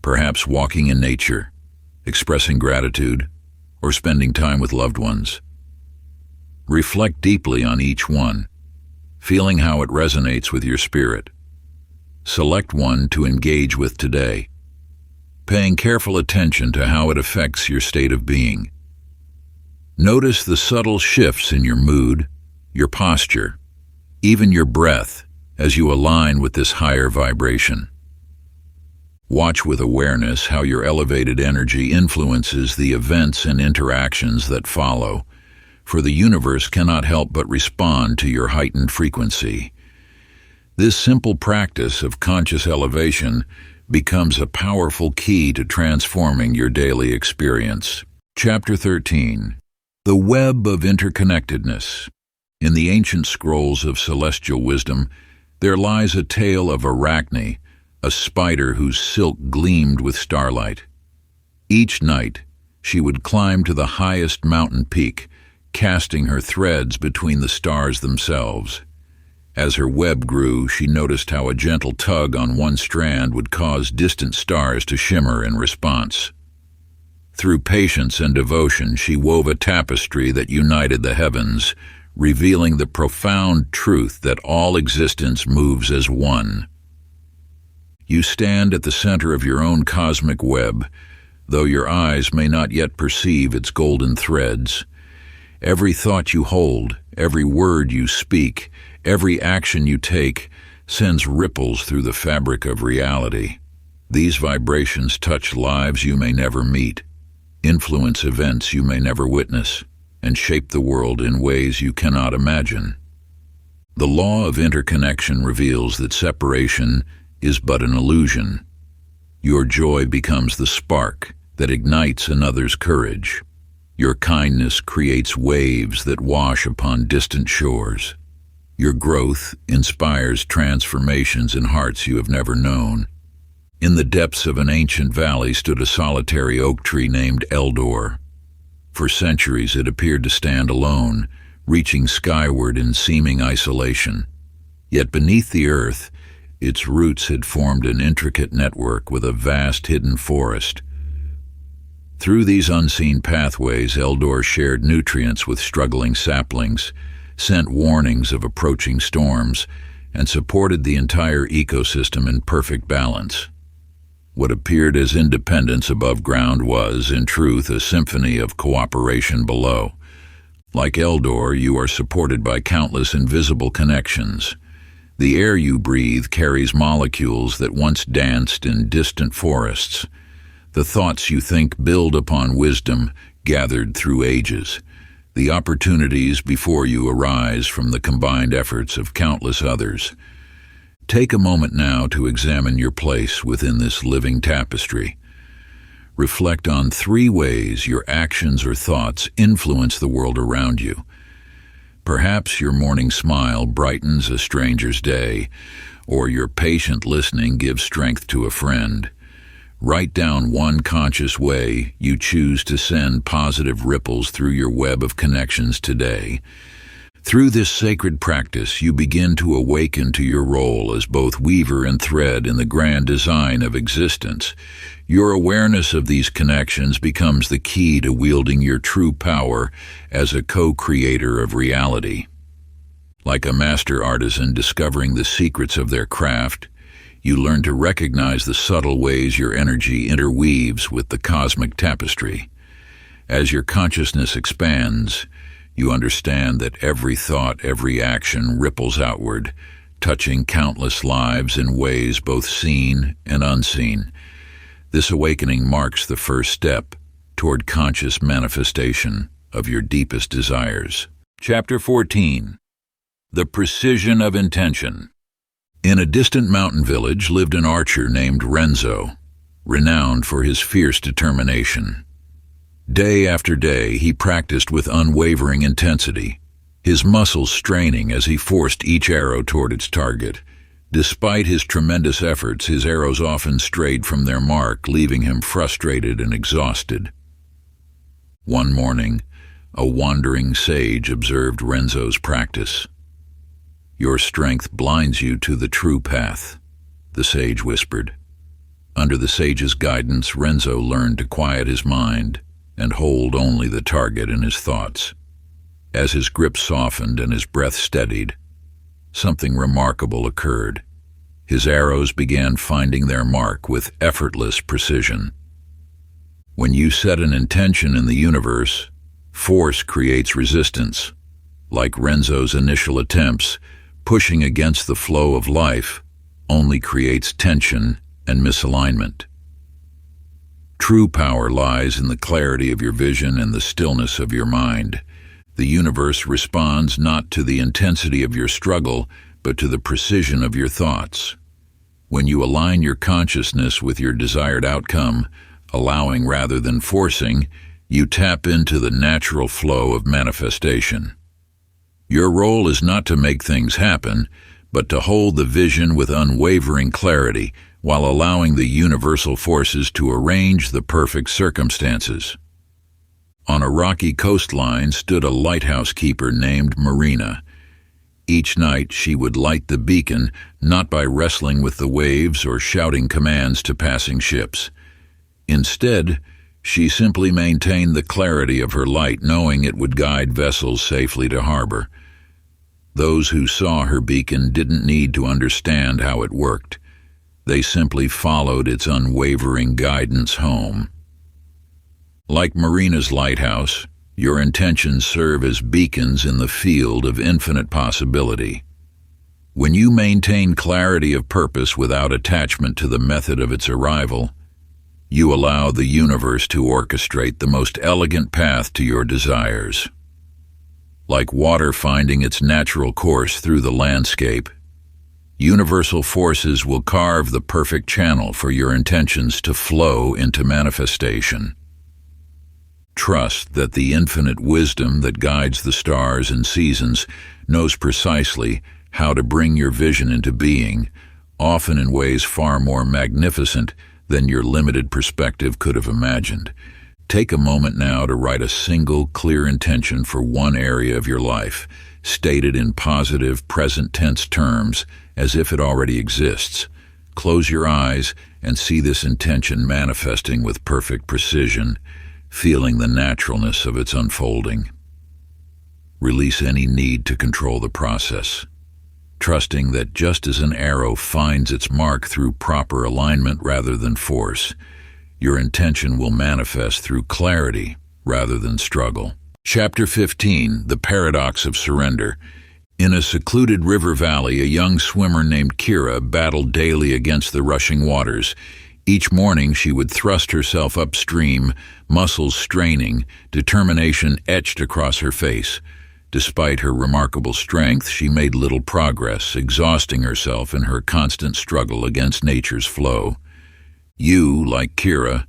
Perhaps walking in nature, expressing gratitude, or spending time with loved ones. Reflect deeply on each one, feeling how it resonates with your spirit. Select one to engage with today, paying careful attention to how it affects your state of being. Notice the subtle shifts in your mood, your posture, even your breath as you align with this higher vibration. Watch with awareness how your elevated energy influences the events and interactions that follow, for the universe cannot help but respond to your heightened frequency. This simple practice of conscious elevation becomes a powerful key to transforming your daily experience. Chapter 13. The Web of Interconnectedness. In the ancient scrolls of celestial wisdom, there lies a tale of Arachne, a spider whose silk gleamed with starlight. Each night, She would climb to the highest mountain peak, casting her threads between the stars themselves. As her web grew, she noticed how a gentle tug on one strand would cause distant stars to shimmer in response. Through patience and devotion, she wove a tapestry that united the heavens, revealing the profound truth that all existence moves as one. You stand at the center of your own cosmic web, though your eyes may not yet perceive its golden threads. Every thought you hold, every word you speak, every action you take sends ripples through the fabric of reality. These vibrations touch lives you may never meet, influence events you may never witness, and shape the world in ways you cannot imagine. The law of interconnection reveals that separation is but an illusion. Your joy becomes the spark that ignites another's courage. Your kindness creates waves that wash upon distant shores. Your growth inspires transformations in hearts you have never known. In the depths of an ancient valley stood a solitary oak tree named Eldor. For centuries it appeared to stand alone, reaching skyward in seeming isolation. Yet beneath the earth, its roots had formed an intricate network with a vast hidden forest. Through these unseen pathways, Eldor shared nutrients with struggling saplings, sent warnings of approaching storms, and supported the entire ecosystem in perfect balance. What appeared as independence above ground was, in truth, a symphony of cooperation below. Like Eldor, you are supported by countless invisible connections. The air you breathe carries molecules that once danced in distant forests. The thoughts you think build upon wisdom gathered through ages. The opportunities before you arise from the combined efforts of countless others. Take a moment now to examine your place within this living tapestry. Reflect on 3 ways your actions or thoughts influence the world around you. Perhaps your morning smile brightens a stranger's day, or your patient listening gives strength to a friend. Write down one conscious way you choose to send positive ripples through your web of connections today. Through this sacred practice, you begin to awaken to your role as both weaver and thread in the grand design of existence. Your awareness of these connections becomes the key to wielding your true power as a co-creator of reality. Like a master artisan discovering the secrets of their craft, you learn to recognize the subtle ways your energy interweaves with the cosmic tapestry. As your consciousness expands, you understand that every thought, every action ripples outward, touching countless lives in ways both seen and unseen. This awakening marks the first step toward conscious manifestation of your deepest desires. Chapter 14. The Precision of Intention. In a distant mountain village lived an archer named Renzo, renowned for his fierce determination. Day after day, he practiced with unwavering intensity, his muscles straining as he forced each arrow toward its target. Despite his tremendous efforts, his arrows often strayed from their mark, leaving him frustrated and exhausted. One morning, a wandering sage observed Renzo's practice. "Your strength blinds you to the true path," the sage whispered. Under the sage's guidance, Renzo learned to quiet his mind and hold only the target in his thoughts. As his grip softened and his breath steadied, something remarkable occurred. His arrows began finding their mark with effortless precision. When you set an intention in the universe, force creates resistance. Like Renzo's initial attempts, pushing against the flow of life only creates tension and misalignment. True power lies in the clarity of your vision and the stillness of your mind. The universe responds not to the intensity of your struggle, but to the precision of your thoughts. When you align your consciousness with your desired outcome, allowing rather than forcing, you tap into the natural flow of manifestation. Your role is not to make things happen, but to hold the vision with unwavering clarity while allowing the universal forces to arrange the perfect circumstances. On a rocky coastline stood a lighthouse keeper named Marina. Each night she would light the beacon, not by wrestling with the waves or shouting commands to passing ships. Instead, she simply maintained the clarity of her light, knowing it would guide vessels safely to harbor. Those who saw her beacon didn't need to understand how it worked. They simply followed its unwavering guidance home. Like Marina's lighthouse, your intentions serve as beacons in the field of infinite possibility. When you maintain clarity of purpose without attachment to the method of its arrival, you allow the universe to orchestrate the most elegant path to your desires. Like water finding its natural course through the landscape, universal forces will carve the perfect channel for your intentions to flow into manifestation. Trust that the infinite wisdom that guides the stars and seasons knows precisely how to bring your vision into being, often in ways far more magnificent than your limited perspective could have imagined. Take a moment now to write a single, clear intention for one area of your life, stated in positive, present-tense terms, as if it already exists. Close your eyes and see this intention manifesting with perfect precision, feeling the naturalness of its unfolding. Release any need to control the process, trusting that just as an arrow finds its mark through proper alignment rather than force, your intention will manifest through clarity rather than struggle. Chapter 15, The Paradox of Surrender. In a secluded river valley, a young swimmer named Kira battled daily against the rushing waters. Each morning she would thrust herself upstream, muscles straining, determination etched across her face. Despite her remarkable strength, she made little progress, exhausting herself in her constant struggle against nature's flow. You, like Kira,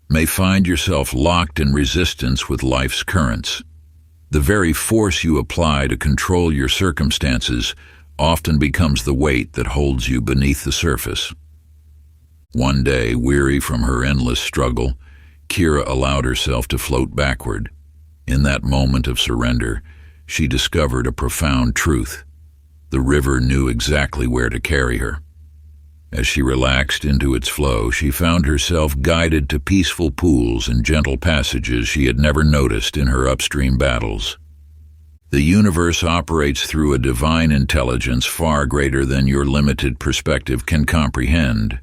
may find yourself locked in resistance with life's currents. The very force you apply to control your circumstances often becomes the weight that holds you beneath the surface. One day, weary from her endless struggle, Kira allowed herself to float backward. In that moment of surrender, she discovered a profound truth. The river knew exactly where to carry her. As she relaxed into its flow, she found herself guided to peaceful pools and gentle passages she had never noticed in her upstream battles. The universe operates through a divine intelligence far greater than your limited perspective can comprehend.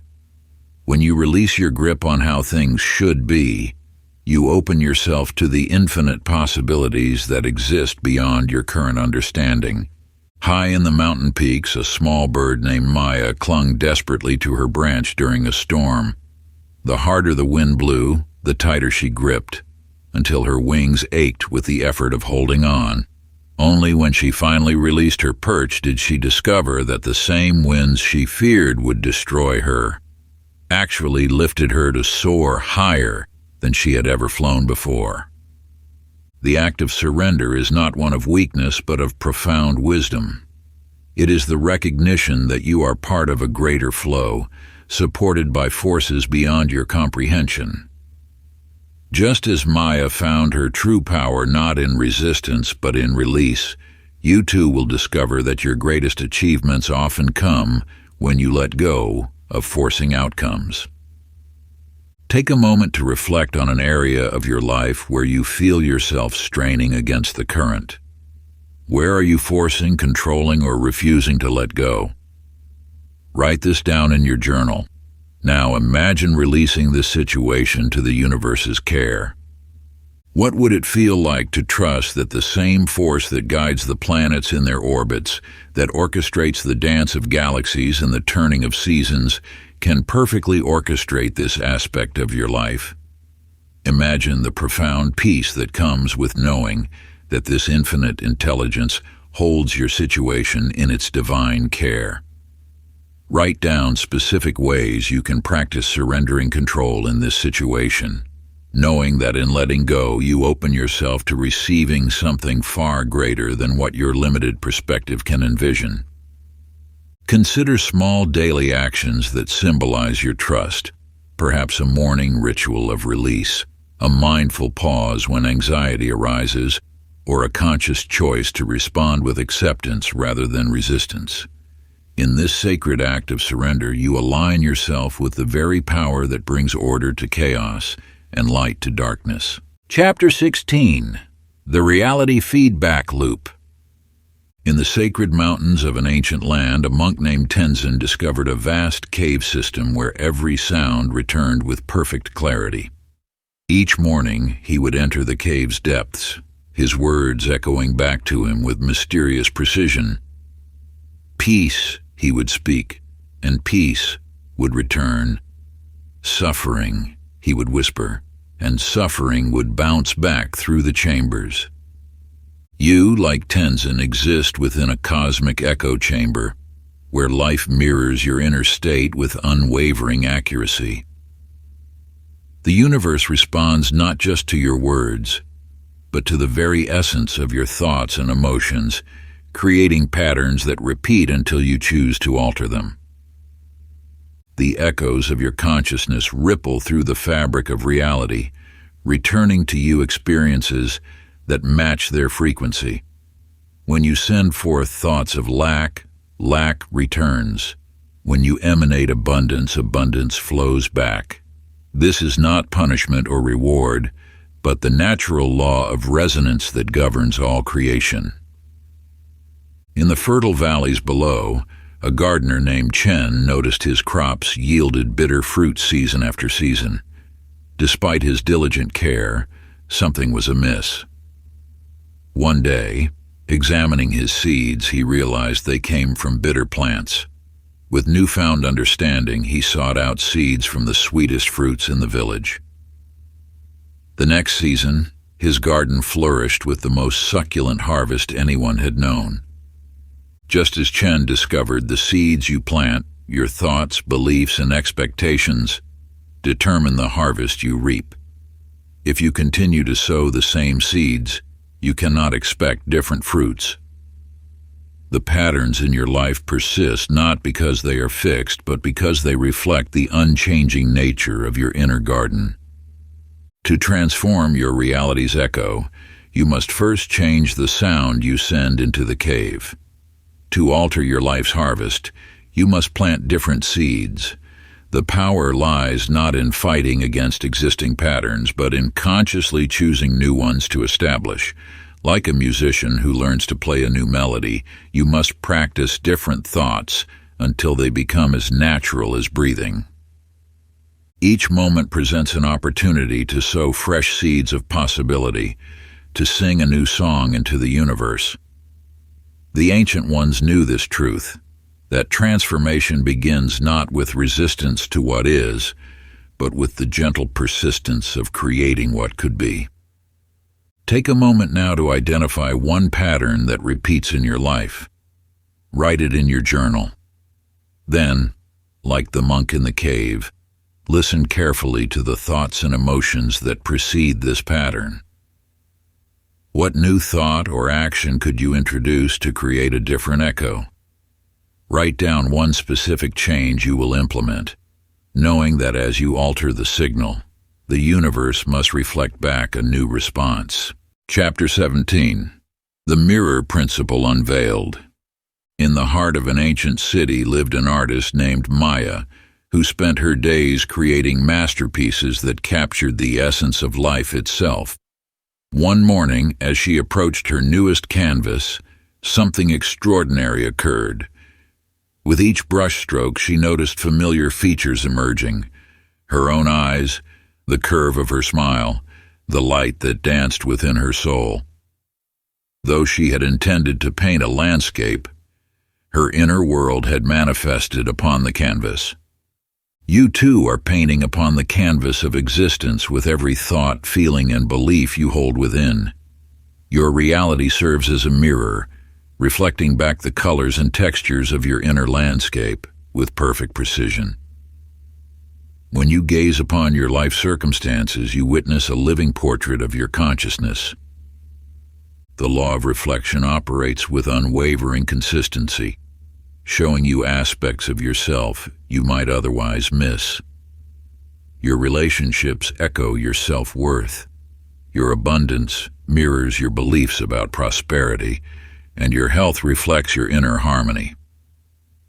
When you release your grip on how things should be, you open yourself to the infinite possibilities that exist beyond your current understanding. High in the mountain peaks, a small bird named Maya clung desperately to her branch during a storm. The harder the wind blew, the tighter she gripped, until her wings ached with the effort of holding on. Only when she finally released her perch did she discover that the same winds she feared would destroy her actually lifted her to soar higher than she had ever flown before. The act of surrender is not one of weakness but of profound wisdom. It is the recognition that you are part of a greater flow, supported by forces beyond your comprehension. Just as Maya found her true power not in resistance but in release, you too will discover that your greatest achievements often come when you let go of forcing outcomes. Take a moment to reflect on an area of your life where you feel yourself straining against the current. Where are you forcing, controlling, or refusing to let go? Write this down in your journal. Now imagine releasing this situation to the universe's care. What would it feel like to trust that the same force that guides the planets in their orbits, that orchestrates the dance of galaxies and the turning of seasons, can perfectly orchestrate this aspect of your life? Imagine the profound peace that comes with knowing that this infinite intelligence holds your situation in its divine care. Write down specific ways you can practice surrendering control in this situation, knowing that in letting go you open yourself to receiving something far greater than what your limited perspective can envision. Consider small daily actions that symbolize your trust, perhaps a morning ritual of release, a mindful pause when anxiety arises, or a conscious choice to respond with acceptance rather than resistance. In this sacred act of surrender, you align yourself with the very power that brings order to chaos and light to darkness. Chapter 16. The Reality Feedback Loop. In the sacred mountains of an ancient land, a monk named Tenzin discovered a vast cave system where every sound returned with perfect clarity. Each morning, he would enter the cave's depths, his words echoing back to him with mysterious precision. Peace, he would speak, and peace would return. Suffering, he would whisper, and suffering would bounce back through the chambers. You, like Tenzin, exist within a cosmic echo chamber, where life mirrors your inner state with unwavering accuracy. The universe responds not just to your words, but to the very essence of your thoughts and emotions, creating patterns that repeat until you choose to alter them. The echoes of your consciousness ripple through the fabric of reality, returning to you experiences that match their frequency. When you send forth thoughts of lack, lack returns. When you emanate abundance, abundance flows back. This is not punishment or reward, but the natural law of resonance that governs all creation. In the fertile valleys below, a gardener named Chen noticed his crops yielded bitter fruit season after season. Despite his diligent care, something was amiss. One day, examining his seeds, he realized they came from bitter plants. With newfound understanding, he sought out seeds from the sweetest fruits in the village. The next season, his garden flourished with the most succulent harvest anyone had known. Just as Chen discovered, the seeds you plant, your thoughts, beliefs, and expectations, determine the harvest you reap. If you continue to sow the same seeds, you cannot expect different fruits. The patterns in your life persist not because they are fixed, but because they reflect the unchanging nature of your inner garden. To transform your reality's echo, you must first change the sound you send into the cave. To alter your life's harvest, you must plant different seeds. The power lies not in fighting against existing patterns, but in consciously choosing new ones to establish. Like a musician who learns to play a new melody, you must practice different thoughts until they become as natural as breathing. Each moment presents an opportunity to sow fresh seeds of possibility, to sing a new song into the universe. The ancient ones knew this truth, that transformation begins not with resistance to what is, but with the gentle persistence of creating what could be. Take a moment now to identify one pattern that repeats in your life. Write it in your journal. Then, like the monk in the cave, listen carefully to the thoughts and emotions that precede this pattern. What new thought or action could you introduce to create a different echo? Write down one specific change you will implement, knowing that as you alter the signal, the universe must reflect back a new response. Chapter 17. The Mirror Principle Unveiled. In the heart of an ancient city lived an artist named Maya, who spent her days creating masterpieces that captured the essence of life itself. One morning, as she approached her newest canvas, something extraordinary occurred. With each brushstroke, she noticed familiar features emerging: her own eyes, the curve of her smile, the light that danced within her soul. Though she had intended to paint a landscape, her inner world had manifested upon the canvas. You too are painting upon the canvas of existence with every thought, feeling, and belief you hold within. Your reality serves as a mirror, reflecting back the colors and textures of your inner landscape with perfect precision. When you gaze upon your life circumstances, you witness a living portrait of your consciousness. The law of reflection operates with unwavering consistency, showing you aspects of yourself you might otherwise miss. Your relationships echo your self-worth. Your abundance mirrors your beliefs about prosperity, and your health reflects your inner harmony.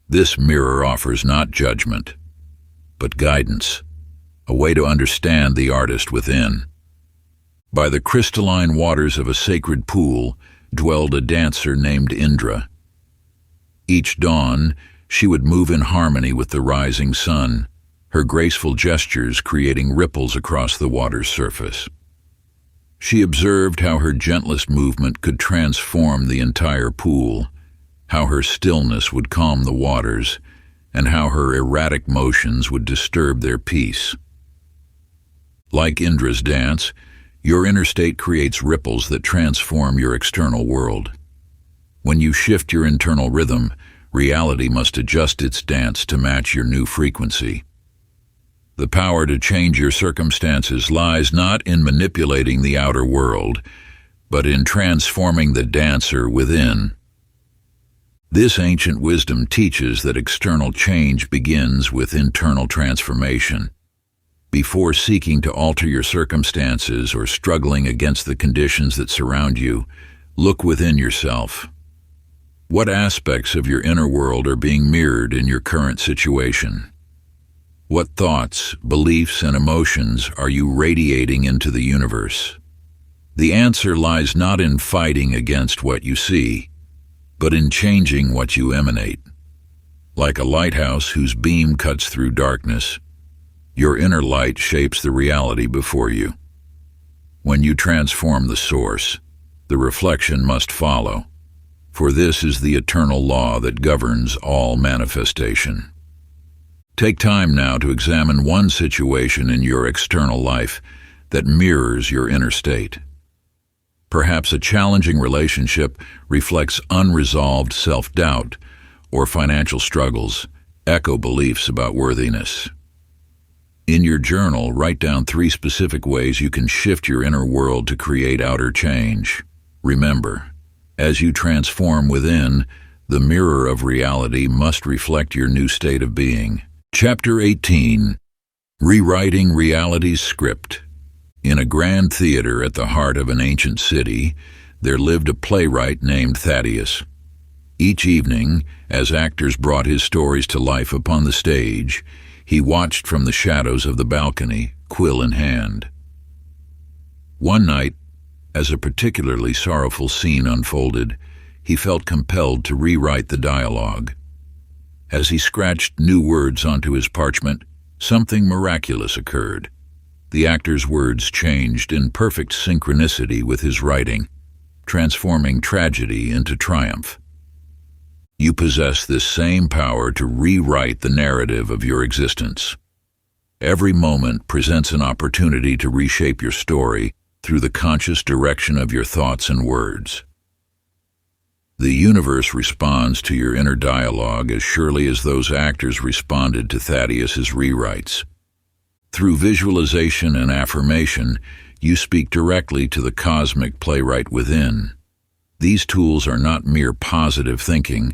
This mirror offers not judgment, but guidance, a way to understand the artist within. By the crystalline waters of a sacred pool dwelled a dancer named Indra. Each dawn, she would move in harmony with the rising sun, her graceful gestures creating ripples across the water's surface. She observed how her gentlest movement could transform the entire pool, how her stillness would calm the waters, and how her erratic motions would disturb their peace. Like Indra's dance, your inner state creates ripples that transform your external world. When you shift your internal rhythm, reality must adjust its dance to match your new frequency. The power to change your circumstances lies not in manipulating the outer world, but in transforming the dancer within. This ancient wisdom teaches that external change begins with internal transformation. Before seeking to alter your circumstances or struggling against the conditions that surround you, look within yourself. What aspects of your inner world are being mirrored in your current situation? What thoughts, beliefs, and emotions are you radiating into the universe? The answer lies not in fighting against what you see, but in changing what you emanate. Like a lighthouse whose beam cuts through darkness, your inner light shapes the reality before you. When you transform the source, the reflection must follow, for this is the eternal law that governs all manifestation. Take time now to examine one situation in your external life that mirrors your inner state. Perhaps a challenging relationship reflects unresolved self-doubt, or financial struggles echo beliefs about worthiness. In your journal, write down 3 specific ways you can shift your inner world to create outer change. Remember, as you transform within, the mirror of reality must reflect your new state of being. Chapter 18. Rewriting Reality's Script. In a grand theater at the heart of an ancient city, there lived a playwright named Thaddeus. Each evening, as actors brought his stories to life upon the stage, he watched from the shadows of the balcony, quill in hand. One night, as a particularly sorrowful scene unfolded, he felt compelled to rewrite the dialogue. As he scratched new words onto his parchment, something miraculous occurred. The actor's words changed in perfect synchronicity with his writing, transforming tragedy into triumph. You possess this same power to rewrite the narrative of your existence. Every moment presents an opportunity to reshape your story through the conscious direction of your thoughts and words. The universe responds to your inner dialogue as surely as those actors responded to Thaddeus's rewrites. Through visualization and affirmation, you speak directly to the cosmic playwright within. These tools are not mere positive thinking,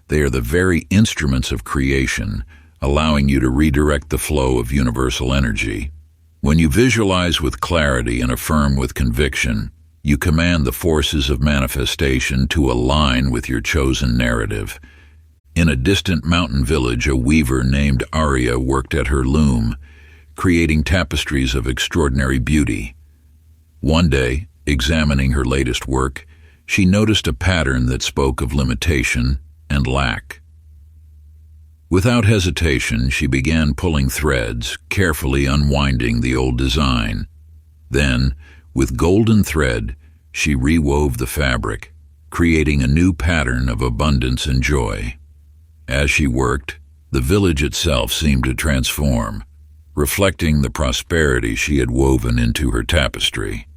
they are the very instruments of creation, allowing you to redirect the flow of universal energy. When you visualize with clarity and affirm with conviction, you command the forces of manifestation to align with your chosen narrative. In a distant mountain village, a weaver named Arya worked at her loom, creating tapestries of extraordinary beauty. One day, examining her latest work, she noticed a pattern that spoke of limitation and lack. Without hesitation, she began pulling threads, carefully unwinding the old design. Then, with golden thread, she rewove the fabric, creating a new pattern of abundance and joy. As she worked, the village itself seemed to transform, reflecting the prosperity she had woven into her tapestry.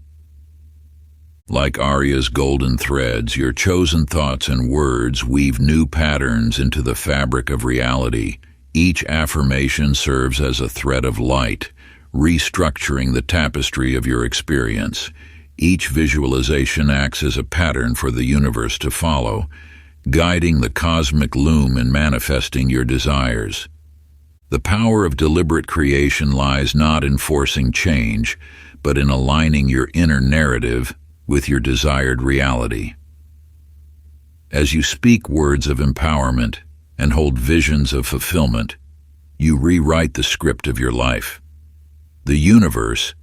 Like Arya's golden threads, your chosen thoughts and words weave new patterns into the fabric of reality. Each affirmation serves as a thread of light, restructuring the tapestry of your experience. Each visualization acts as a pattern for the universe to follow, guiding the cosmic loom in manifesting your desires. The power of deliberate creation lies not in forcing change, but in aligning your inner narrative with your desired reality. As you speak words of empowerment and hold visions of fulfillment, you rewrite the script of your life. The universe,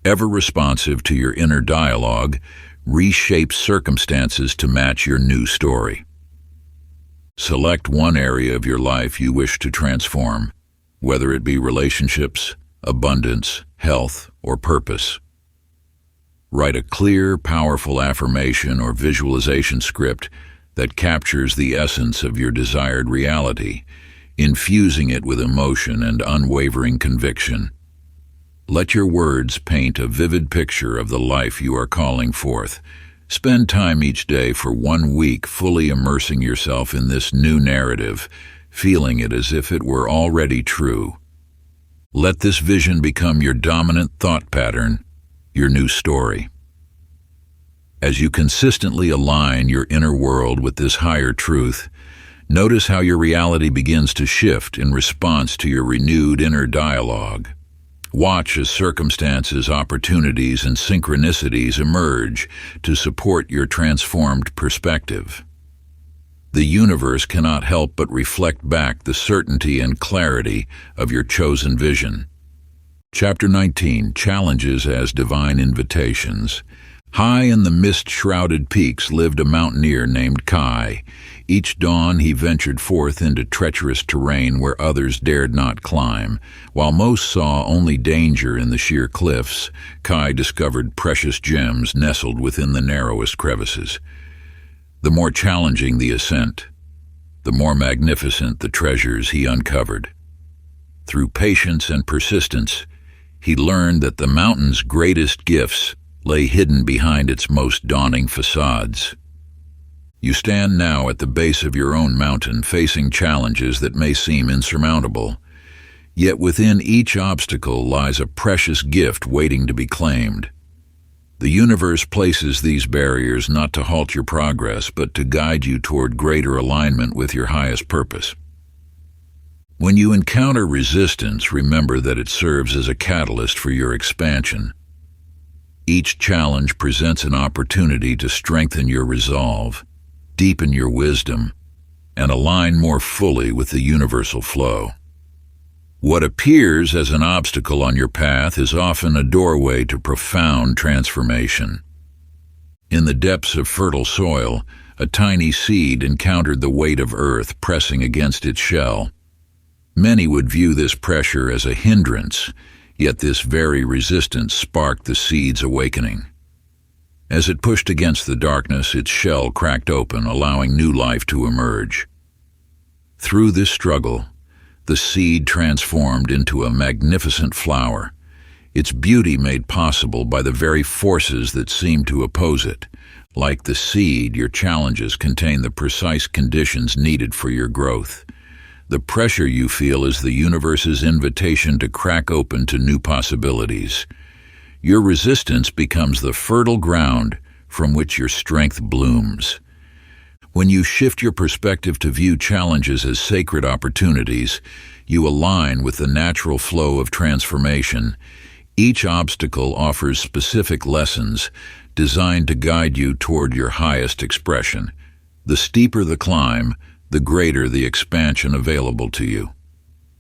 ever responsive to your inner dialogue, reshapes circumstances to match your new story. Select one area of your life you wish to transform, whether it be relationships, abundance, health, or purpose. Write a clear, powerful affirmation or visualization script that captures the essence of your desired reality, infusing it with emotion and unwavering conviction. Let your words paint a vivid picture of the life you are calling forth. Spend time each day for 1 week fully immersing yourself in this new narrative, feeling it as if it were already true. Let this vision become your dominant thought pattern, your new story. As you consistently align your inner world with this higher truth, notice how your reality begins to shift in response to your renewed inner dialogue. Watch as circumstances, opportunities, and synchronicities emerge to support your transformed perspective. The universe cannot help but reflect back the certainty and clarity of your chosen vision. Chapter 19, Challenges as Divine Invitations. High in the mist-shrouded peaks lived a mountaineer named Kai. Each dawn he ventured forth into treacherous terrain where others dared not climb. While most saw only danger in the sheer cliffs, Kai discovered precious gems nestled within the narrowest crevices. The more challenging the ascent, the more magnificent the treasures he uncovered. Through patience and persistence, he learned that the mountain's greatest gifts lay hidden behind its most daunting facades. You stand now at the base of your own mountain, facing challenges that may seem insurmountable. Yet within each obstacle lies a precious gift waiting to be claimed. The universe places these barriers not to halt your progress, but to guide you toward greater alignment with your highest purpose. When you encounter resistance, remember that it serves as a catalyst for your expansion. Each challenge presents an opportunity to strengthen your resolve, deepen your wisdom, and align more fully with the universal flow. What appears as an obstacle on your path is often a doorway to profound transformation. In the depths of fertile soil, a tiny seed encountered the weight of earth pressing against its shell. Many would view this pressure as a hindrance, yet this very resistance sparked the seed's awakening. As it pushed against the darkness, its shell cracked open, allowing new life to emerge. Through this struggle, the seed transformed into a magnificent flower, its beauty made possible by the very forces that seemed to oppose it. Like the seed, your challenges contain the precise conditions needed for your growth. The pressure you feel is the universe's invitation to crack open to new possibilities. Your resistance becomes the fertile ground from which your strength blooms. When you shift your perspective to view challenges as sacred opportunities, you align with the natural flow of transformation. Each obstacle offers specific lessons designed to guide you toward your highest expression. The steeper the climb, the greater the expansion available to you.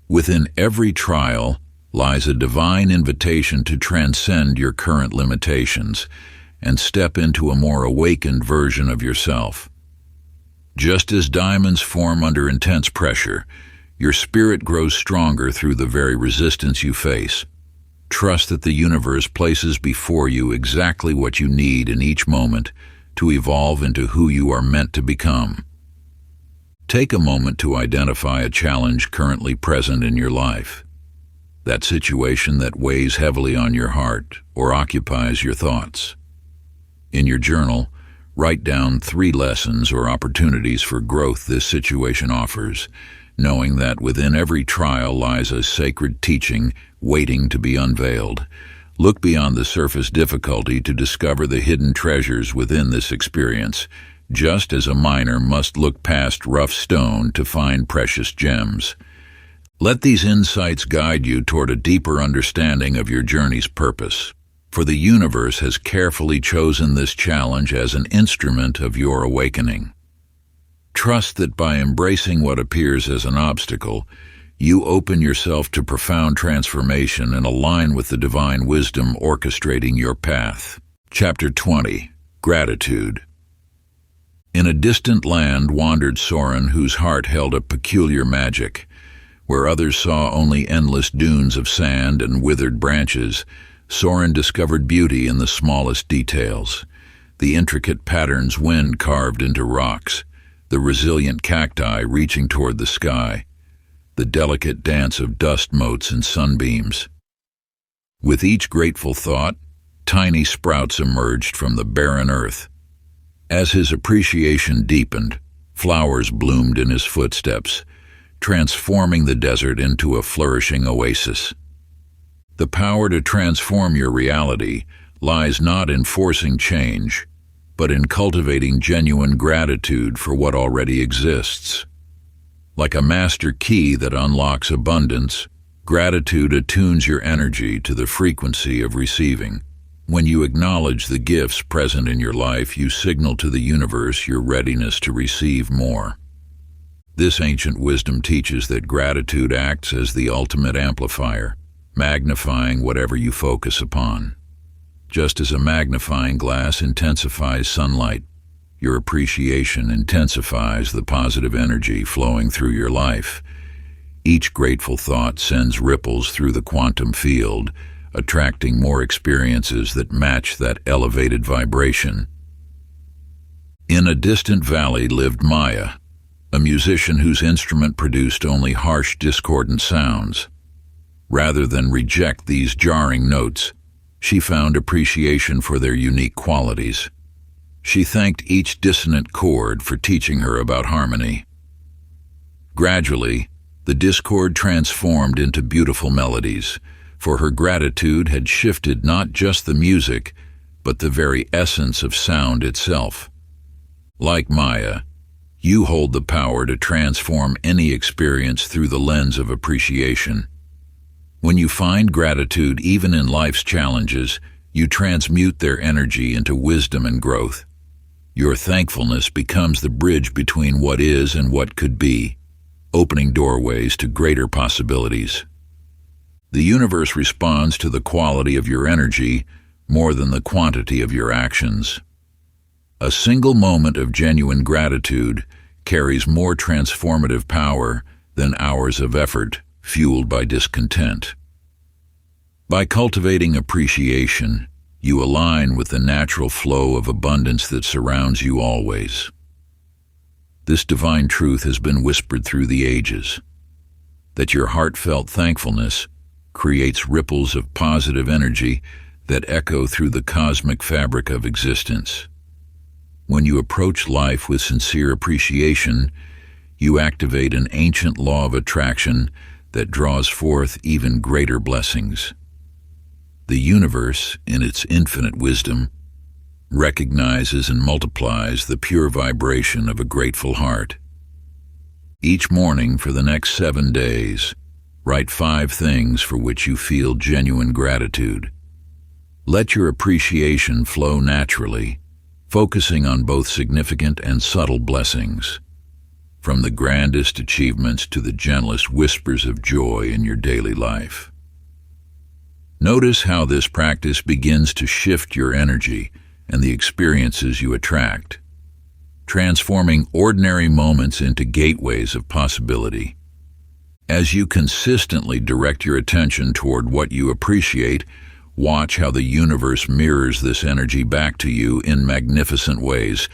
Within every trial lies a divine invitation to transcend your current limitations and step into a more awakened version of yourself. Just as diamonds form under intense pressure, your spirit grows stronger through the very resistance you face. Trust that the universe places before you exactly what you need in each moment to evolve into who you are meant to become. Take a moment to identify a challenge currently present in your life. That situation that weighs heavily on your heart or occupies your thoughts. In your journal, write down 3 lessons or opportunities for growth this situation offers, knowing that within every trial lies a sacred teaching waiting to be unveiled. Look beyond the surface difficulty to discover the hidden treasures within this experience, just as a miner must look past rough stone to find precious gems. Let these insights guide you toward a deeper understanding of your journey's purpose, for the universe has carefully chosen this challenge as an instrument of your awakening. Trust that by embracing what appears as an obstacle, you open yourself to profound transformation and align with the divine wisdom orchestrating your path. Chapter 20. Gratitude. In a distant land wandered Soren, whose heart held a peculiar magic. Where others saw only endless dunes of sand and withered branches, Soren discovered beauty in the smallest details. The intricate patterns wind carved into rocks, the resilient cacti reaching toward the sky, the delicate dance of dust motes and sunbeams. With each grateful thought, tiny sprouts emerged from the barren earth. As his appreciation deepened, flowers bloomed in his footsteps, transforming the desert into a flourishing oasis. The power to transform your reality lies not in forcing change, but in cultivating genuine gratitude for what already exists. Like a master key that unlocks abundance, gratitude attunes your energy to the frequency of receiving. When you acknowledge the gifts present in your life, you signal to the universe your readiness to receive more. This ancient wisdom teaches that gratitude acts as the ultimate amplifier, magnifying whatever you focus upon. Just as a magnifying glass intensifies sunlight, your appreciation intensifies the positive energy flowing through your life. Each grateful thought sends ripples through the quantum field, attracting more experiences that match that elevated vibration. In a distant valley lived Maya, a musician whose instrument produced only harsh, discordant sounds. Rather than reject these jarring notes, she found appreciation for their unique qualities. She thanked each dissonant chord for teaching her about harmony. Gradually, the discord transformed into beautiful melodies, for her gratitude had shifted not just the music, but the very essence of sound itself. Like Maya, you hold the power to transform any experience through the lens of appreciation. When you find gratitude even in life's challenges, you transmute their energy into wisdom and growth. Your thankfulness becomes the bridge between what is and what could be, opening doorways to greater possibilities. The universe responds to the quality of your energy more than the quantity of your actions. A single moment of genuine gratitude carries more transformative power than hours of effort fueled by discontent. By cultivating appreciation, you align with the natural flow of abundance that surrounds you always. This divine truth has been whispered through the ages, that your heartfelt thankfulness creates ripples of positive energy that echo through the cosmic fabric of existence. When you approach life with sincere appreciation, you activate an ancient law of attraction that draws forth even greater blessings. The universe, in its infinite wisdom, recognizes and multiplies the pure vibration of a grateful heart. Each morning for the next 7 days, write 5 things for which you feel genuine gratitude. Let your appreciation flow naturally, focusing on both significant and subtle blessings, from the grandest achievements to the gentlest whispers of joy in your daily life. Notice how this practice begins to shift your energy and the experiences you attract, transforming ordinary moments into gateways of possibility. As you consistently direct your attention toward what you appreciate, watch how the universe mirrors this energy back to you in magnificent ways,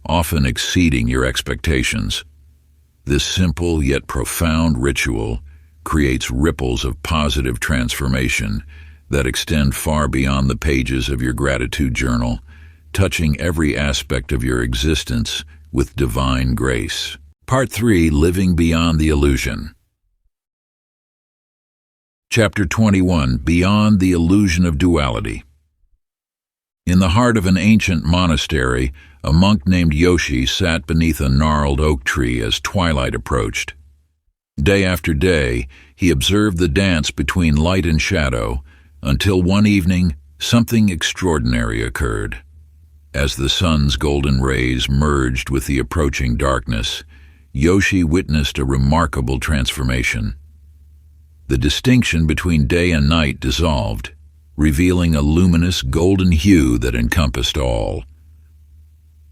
often exceeding your expectations. This simple yet profound ritual creates ripples of positive transformation that extend far beyond the pages of your gratitude journal, touching every aspect of your existence with divine grace. Part 3. Living Beyond the Illusion. Chapter 21. Beyond the Illusion of Duality. In the heart of an ancient monastery, a monk named Yoshi sat beneath a gnarled oak tree as twilight approached. Day after day, he observed the dance between light and shadow, until one evening, something extraordinary occurred. As the sun's golden rays merged with the approaching darkness, Yoshi witnessed a remarkable transformation. The distinction between day and night dissolved, revealing a luminous golden hue that encompassed all.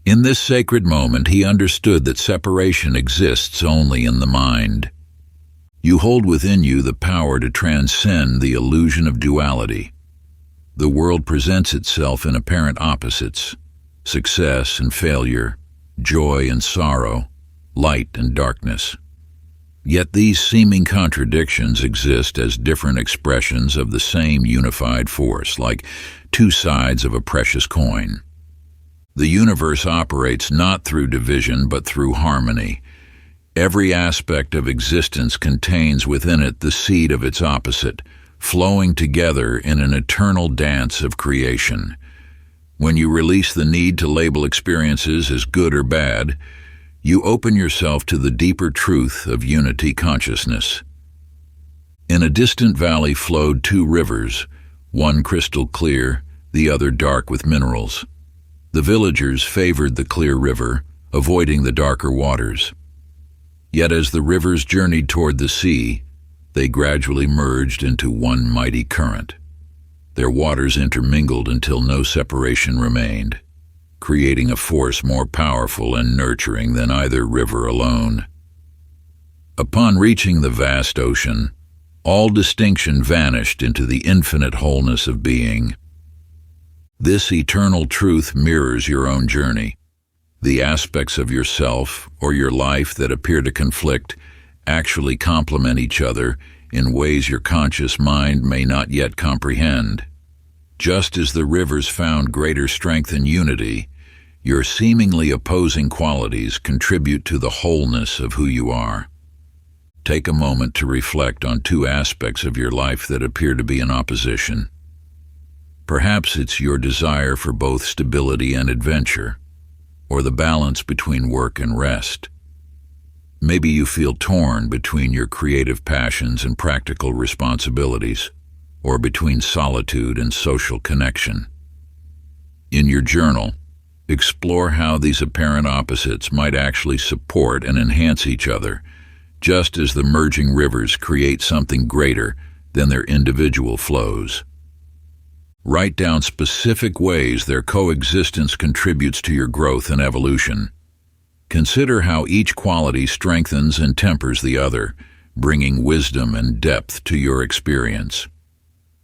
In this sacred moment, he understood that separation exists only in the mind. You hold within you the power to transcend the illusion of duality. The world presents itself in apparent opposites: success and failure, joy and sorrow, light and darkness. Yet these seeming contradictions exist as different expressions of the same unified force, like two sides of a precious coin. The universe operates not through division but through harmony. Every aspect of existence contains within it the seed of its opposite, flowing together in an eternal dance of creation. When you release the need to label experiences as good or bad, you open yourself to the deeper truth of unity consciousness. In a distant valley flowed two rivers, one crystal clear, the other dark with minerals. The villagers favored the clear river, avoiding the darker waters. Yet as the rivers journeyed toward the sea, they gradually merged into one mighty current. Their waters intermingled until no separation remained, creating a force more powerful and nurturing than either river alone. Upon reaching the vast ocean, all distinction vanished into the infinite wholeness of being. This eternal truth mirrors your own journey. The aspects of yourself or your life that appear to conflict actually complement each other in ways your conscious mind may not yet comprehend. Just as the rivers found greater strength in unity, your seemingly opposing qualities contribute to the wholeness of who you are. Take a moment to reflect on two aspects of your life that appear to be in opposition. Perhaps it's your desire for both stability and adventure, or the balance between work and rest. Maybe you feel torn between your creative passions and practical responsibilities, or between solitude and social connection. In your journal, explore how these apparent opposites might actually support and enhance each other, just as the merging rivers create something greater than their individual flows. Write down specific ways their coexistence contributes to your growth and evolution. Consider how each quality strengthens and tempers the other, bringing wisdom and depth to your experience.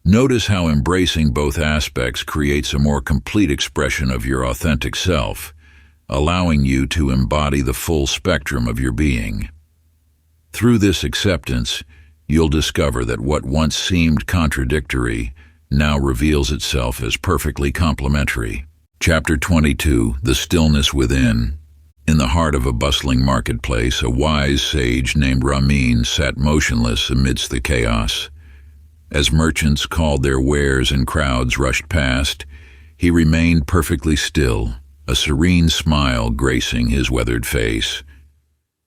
Notice how embracing both aspects creates a more complete expression of your authentic self, allowing you to embody the full spectrum of your being. Through this acceptance, you'll discover that what once seemed contradictory now reveals itself as perfectly complementary. Chapter 22, The Stillness Within. In the heart of a bustling marketplace, a wise sage named Ramin sat motionless amidst the chaos. As merchants called their wares and crowds rushed past, he remained perfectly still, a serene smile gracing his weathered face.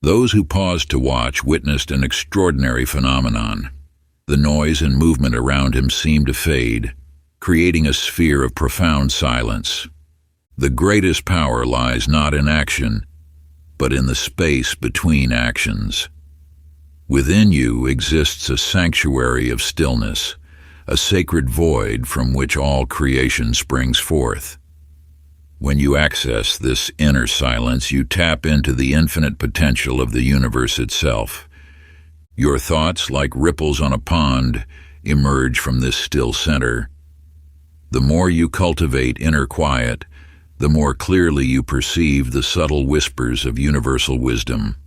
Those who paused to watch witnessed an extraordinary phenomenon. The noise and movement around him seemed to fade, creating a sphere of profound silence. The greatest power lies not in action, but in the space between actions. Within you exists a sanctuary of stillness, a sacred void from which all creation springs forth. When you access this inner silence, you tap into the infinite potential of the universe itself. Your thoughts, like ripples on a pond, emerge from this still center. The more you cultivate inner quiet, the more clearly you perceive the subtle whispers of universal wisdom.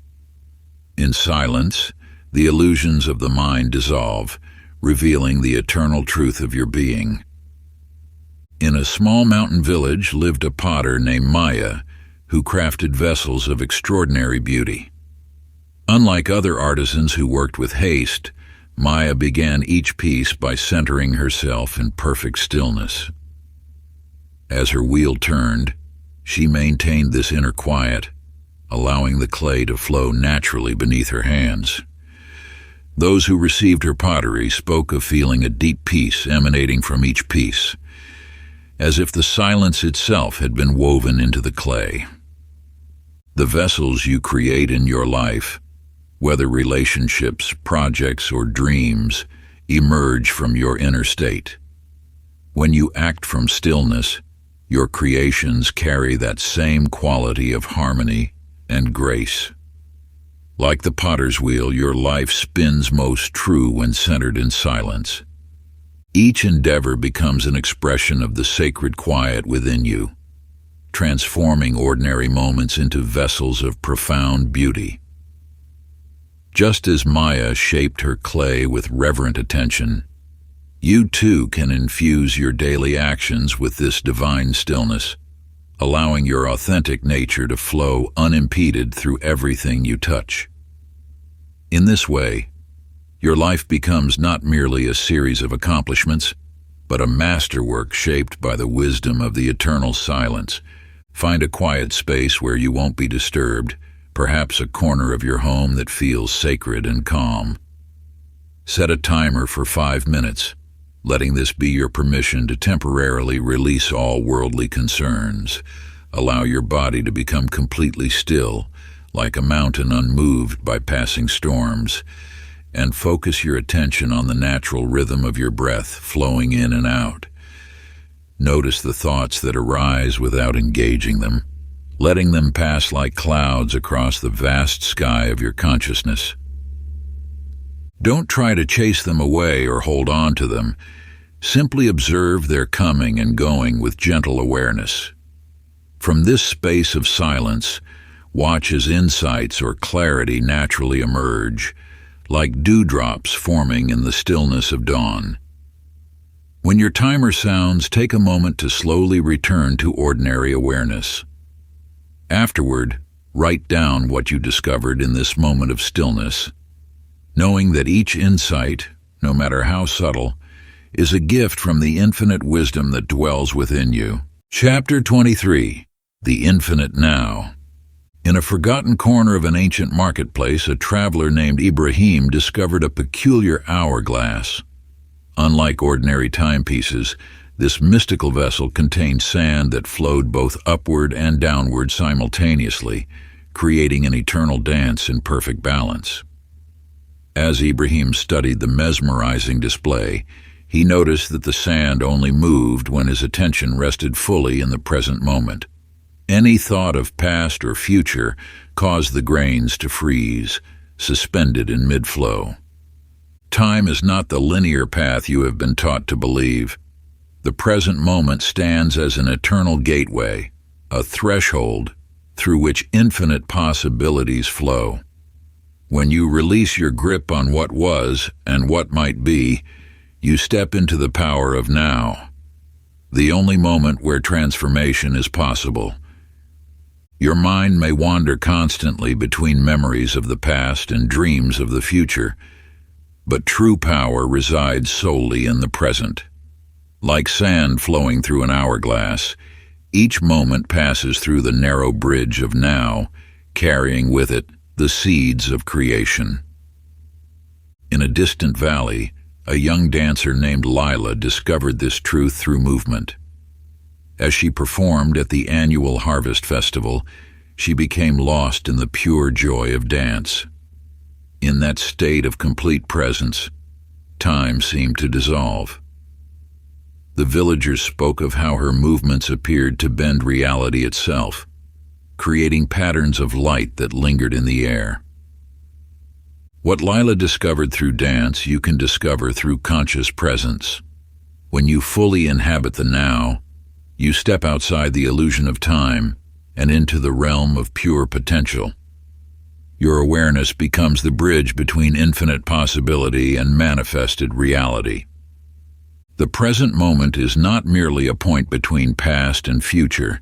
In silence, the illusions of the mind dissolve, revealing the eternal truth of your being. In a small mountain village lived a potter named Maya, who crafted vessels of extraordinary beauty. Unlike other artisans who worked with haste, Maya began each piece by centering herself in perfect stillness. As her wheel turned, she maintained this inner quiet, allowing the clay to flow naturally beneath her hands. Those who received her pottery spoke of feeling a deep peace emanating from each piece, as if the silence itself had been woven into the clay. The vessels you create in your life, whether relationships, projects, or dreams, emerge from your inner state. When you act from stillness, your creations carry that same quality of harmony and grace. Like the potter's wheel, your life spins most true when centered in silence. Each endeavor becomes an expression of the sacred quiet within you, transforming ordinary moments into vessels of profound beauty. Just as Maya shaped her clay with reverent attention, you too can infuse your daily actions with this divine stillness, allowing your authentic nature to flow unimpeded through everything you touch. In this way, your life becomes not merely a series of accomplishments, but a masterwork shaped by the wisdom of the eternal silence. Find a quiet space where you won't be disturbed, perhaps a corner of your home that feels sacred and calm. Set a timer for 5 minutes, letting this be your permission to temporarily release all worldly concerns. Allow your body to become completely still, like a mountain unmoved by passing storms, and focus your attention on the natural rhythm of your breath flowing in and out. Notice the thoughts that arise without engaging them, letting them pass like clouds across the vast sky of your consciousness. Don't try to chase them away or hold on to them. Simply observe their coming and going with gentle awareness. From this space of silence, watch as insights or clarity naturally emerge, like dewdrops forming in the stillness of dawn. When your timer sounds, take a moment to slowly return to ordinary awareness. Afterward, write down what you discovered in this moment of stillness, knowing that each insight, no matter how subtle, is a gift from the infinite wisdom that dwells within you. Chapter 23. The Infinite Now. In a forgotten corner of an ancient marketplace, a traveler named Ibrahim discovered a peculiar hourglass. Unlike ordinary timepieces, this mystical vessel contained sand that flowed both upward and downward simultaneously, creating an eternal dance in perfect balance. As Ibrahim studied the mesmerizing display, he noticed that the sand only moved when his attention rested fully in the present moment. Any thought of past or future caused the grains to freeze, suspended in mid-flow. Time is not the linear path you have been taught to believe. The present moment stands as an eternal gateway, a threshold through which infinite possibilities flow. When you release your grip on what was and what might be, you step into the power of now, the only moment where transformation is possible. Your mind may wander constantly between memories of the past and dreams of the future, but true power resides solely in the present. Like sand flowing through an hourglass, each moment passes through the narrow bridge of now, carrying with it the seeds of creation. In a distant valley, a young dancer named Lila discovered this truth through movement. As she performed at the annual Harvest Festival, she became lost in the pure joy of dance. In that state of complete presence, time seemed to dissolve. The villagers spoke of how her movements appeared to bend reality itself, creating patterns of light that lingered in the air. What Lila discovered through dance, you can discover through conscious presence. When you fully inhabit the now, you step outside the illusion of time and into the realm of pure potential. Your awareness becomes the bridge between infinite possibility and manifested reality. The present moment is not merely a point between past and future.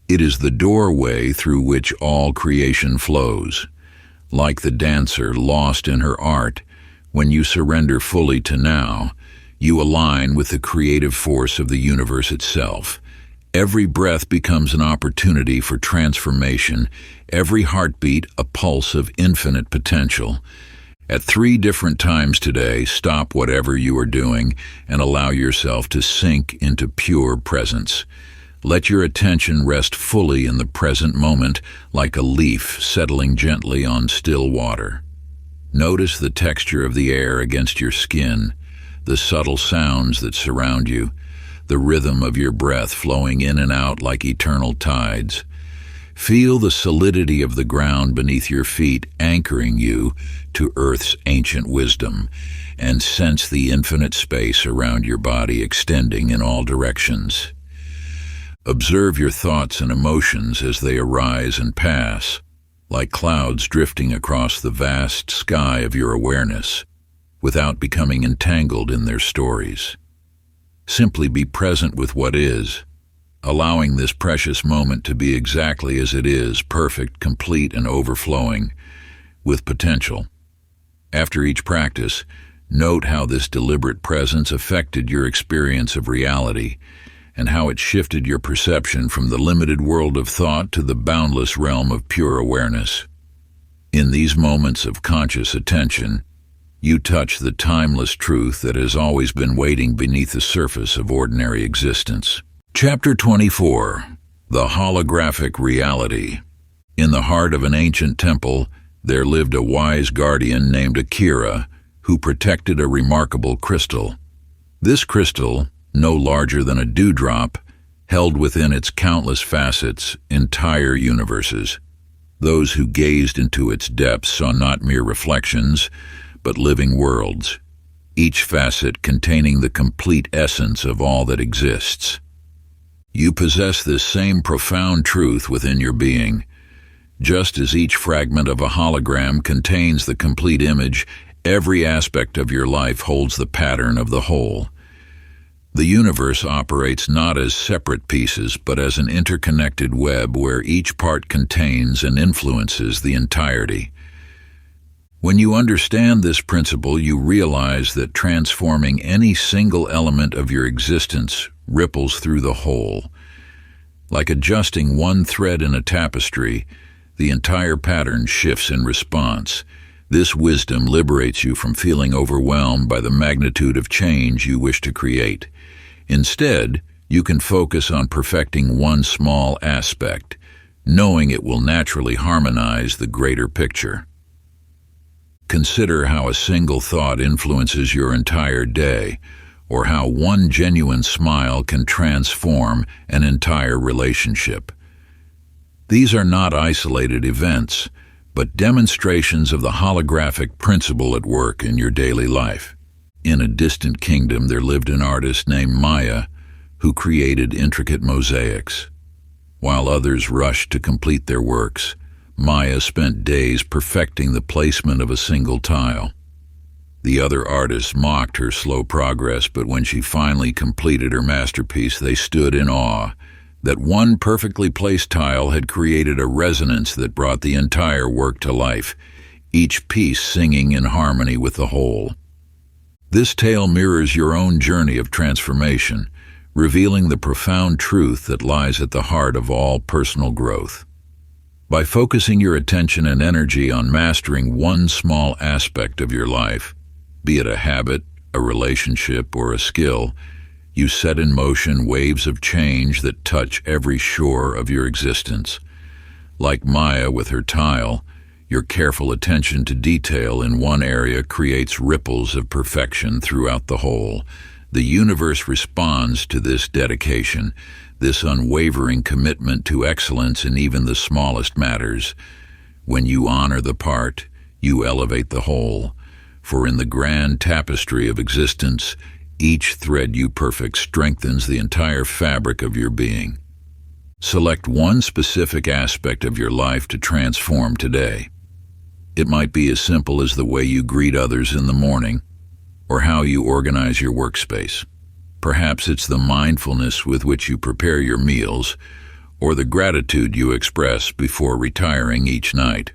It is the doorway through which all creation flows. Like the dancer lost in her art, when you surrender fully to now, you align with the creative force of the universe itself. Every breath becomes an opportunity for transformation, every heartbeat a pulse of infinite potential. At 3 different times today, stop whatever you are doing and allow yourself to sink into pure presence. Let your attention rest fully in the present moment, like a leaf settling gently on still water. Notice the texture of the air against your skin, the subtle sounds that surround you, the rhythm of your breath flowing in and out like eternal tides. Feel the solidity of the ground beneath your feet anchoring you to Earth's ancient wisdom, and sense the infinite space around your body extending in all directions. Observe your thoughts and emotions as they arise and pass, like clouds drifting across the vast sky of your awareness, without becoming entangled in their stories. Simply be present with what is, allowing this precious moment to be exactly as it is, perfect, complete, and overflowing with potential. After each practice, note how this deliberate presence affected your experience of reality and how it shifted your perception from the limited world of thought to the boundless realm of pure awareness. In these moments of conscious attention, you touch the timeless truth that has always been waiting beneath the surface of ordinary existence. Chapter 24. The Holographic Reality. In the heart of an ancient temple, there lived a wise guardian named Akira, who protected a remarkable crystal. This crystal, no larger than a dewdrop, held within its countless facets entire universes. Those who gazed into its depths saw not mere reflections, but living worlds, each facet containing the complete essence of all that exists. You possess this same profound truth within your being. Just as each fragment of a hologram contains the complete image, every aspect of your life holds the pattern of the whole. The universe operates not as separate pieces, but as an interconnected web where each part contains and influences the entirety. When you understand this principle, you realize that transforming any single element of your existence ripples through the whole. Like adjusting one thread in a tapestry, the entire pattern shifts in response. This wisdom liberates you from feeling overwhelmed by the magnitude of change you wish to create. Instead, you can focus on perfecting one small aspect, knowing it will naturally harmonize the greater picture. Consider how a single thought influences your entire day, or how one genuine smile can transform an entire relationship. These are not isolated events, but demonstrations of the holographic principle at work in your daily life. In a distant kingdom, there lived an artist named Maya who created intricate mosaics. While others rushed to complete their works, Maya spent days perfecting the placement of a single tile. The other artists mocked her slow progress, but when she finally completed her masterpiece, they stood in awe that one perfectly placed tile had created a resonance that brought the entire work to life, each piece singing in harmony with the whole. This tale mirrors your own journey of transformation, revealing the profound truth that lies at the heart of all personal growth. By focusing your attention and energy on mastering one small aspect of your life, be it a habit, a relationship, or a skill, you set in motion waves of change that touch every shore of your existence. Like Maya with her tile, your careful attention to detail in one area creates ripples of perfection throughout the whole. The universe responds to this dedication, this unwavering commitment to excellence in even the smallest matters. When you honor the part, you elevate the whole. For in the grand tapestry of existence, each thread you perfect strengthens the entire fabric of your being. Select one specific aspect of your life to transform today. It might be as simple as the way you greet others in the morning, or how you organize your workspace. Perhaps it's the mindfulness with which you prepare your meals, or the gratitude you express before retiring each night.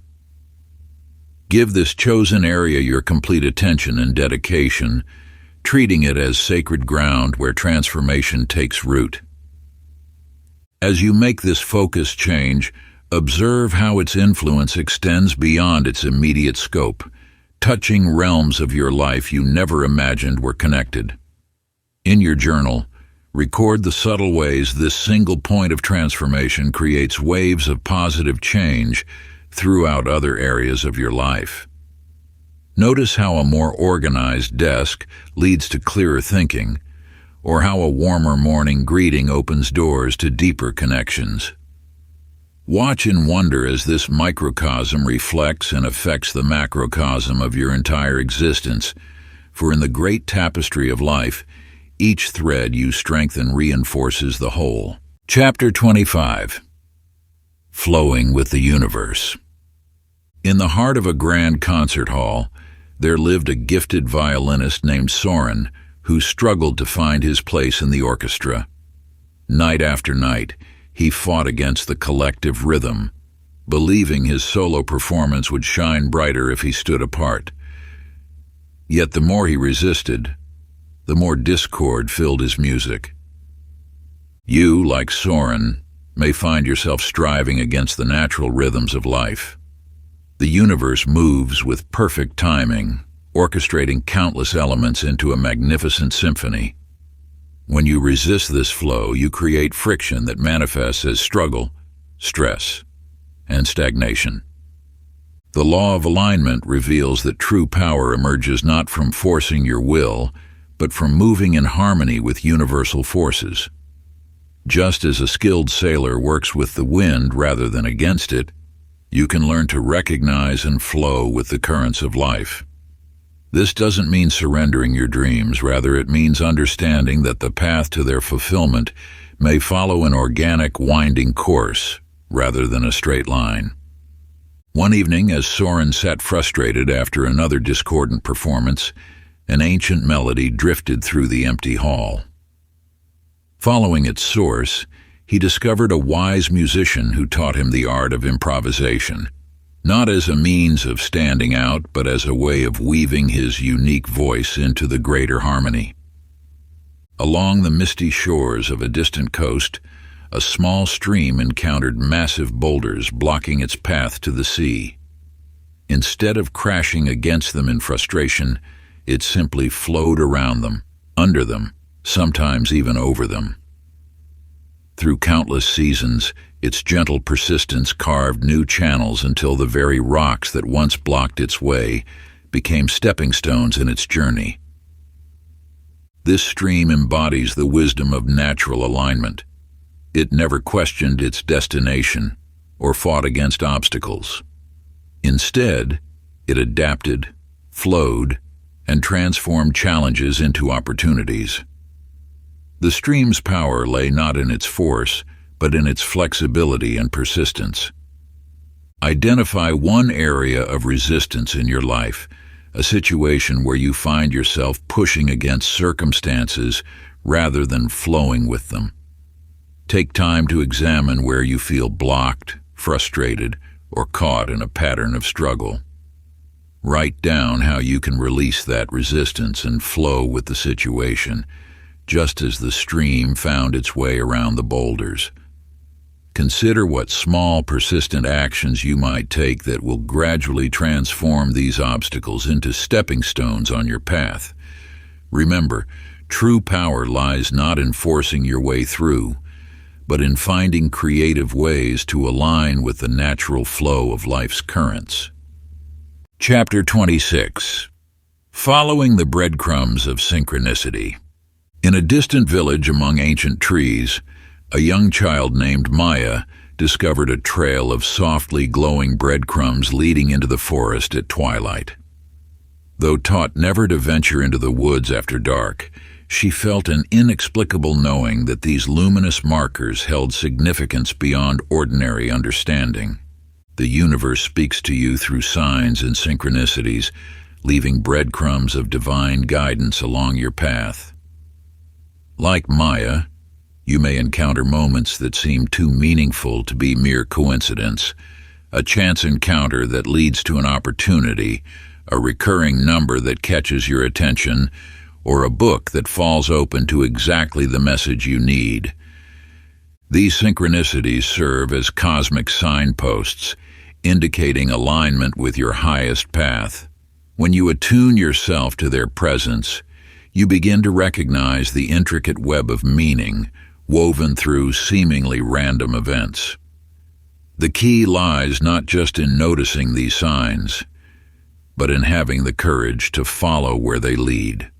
Give this chosen area your complete attention and dedication, treating it as sacred ground where transformation takes root. As you make this focused change, observe how its influence extends beyond its immediate scope, touching realms of your life you never imagined were connected. In your journal, record the subtle ways this single point of transformation creates waves of positive change throughout other areas of your life. Notice how a more organized desk leads to clearer thinking, or how a warmer morning greeting opens doors to deeper connections. Watch in wonder as this microcosm reflects and affects the macrocosm of your entire existence, for in the great tapestry of life, each thread you strengthen reinforces the whole. Chapter 25. Flowing with the Universe. In the heart of a grand concert hall, there lived a gifted violinist named Soren who struggled to find his place in the orchestra. Night after night, he fought against the collective rhythm, believing his solo performance would shine brighter if he stood apart. Yet the more he resisted, the more discord filled his music. You, like Soren, may find yourself striving against the natural rhythms of life. The universe moves with perfect timing, orchestrating countless elements into a magnificent symphony. When you resist this flow, you create friction that manifests as struggle, stress, and stagnation. The law of alignment reveals that true power emerges not from forcing your will, but from moving in harmony with universal forces. Just as a skilled sailor works with the wind rather than against it, you can learn to recognize and flow with the currents of life. This doesn't mean surrendering your dreams, rather it means understanding that the path to their fulfillment may follow an organic, winding course rather than a straight line. One evening, as Soren sat frustrated after another discordant performance, an ancient melody drifted through the empty hall. Following its source, he discovered a wise musician who taught him the art of improvisation, not as a means of standing out, but as a way of weaving his unique voice into the greater harmony. Along the misty shores of a distant coast, a small stream encountered massive boulders blocking its path to the sea. Instead of crashing against them in frustration, it simply flowed around them, under them, sometimes even over them. Through countless seasons, its gentle persistence carved new channels until the very rocks that once blocked its way became stepping stones in its journey. This stream embodies the wisdom of natural alignment. It never questioned its destination or fought against obstacles. Instead, it adapted, flowed, and transformed challenges into opportunities. The stream's power lay not in its force, but in its flexibility and persistence. Identify one area of resistance in your life, a situation where you find yourself pushing against circumstances rather than flowing with them. Take time to examine where you feel blocked, frustrated, or caught in a pattern of struggle. Write down how you can release that resistance and flow with the situation, just as the stream found its way around the boulders. Consider what small, persistent actions you might take that will gradually transform these obstacles into stepping stones on your path. Remember, true power lies not in forcing your way through, but in finding creative ways to align with the natural flow of life's currents. Chapter 26. Following the breadcrumbs of synchronicity. In a distant village among ancient trees, a young child named Maya discovered a trail of softly glowing breadcrumbs leading into the forest at twilight. Though taught never to venture into the woods after dark, she felt an inexplicable knowing that these luminous markers held significance beyond ordinary understanding. The universe speaks to you through signs and synchronicities, leaving breadcrumbs of divine guidance along your path. Like Maya, you may encounter moments that seem too meaningful to be mere coincidence, a chance encounter that leads to an opportunity, a recurring number that catches your attention, or a book that falls open to exactly the message you need. These synchronicities serve as cosmic signposts, indicating alignment with your highest path. When you attune yourself to their presence, you begin to recognize the intricate web of meaning woven through seemingly random events. The key lies not just in noticing these signs, but in having the courage to follow where they lead.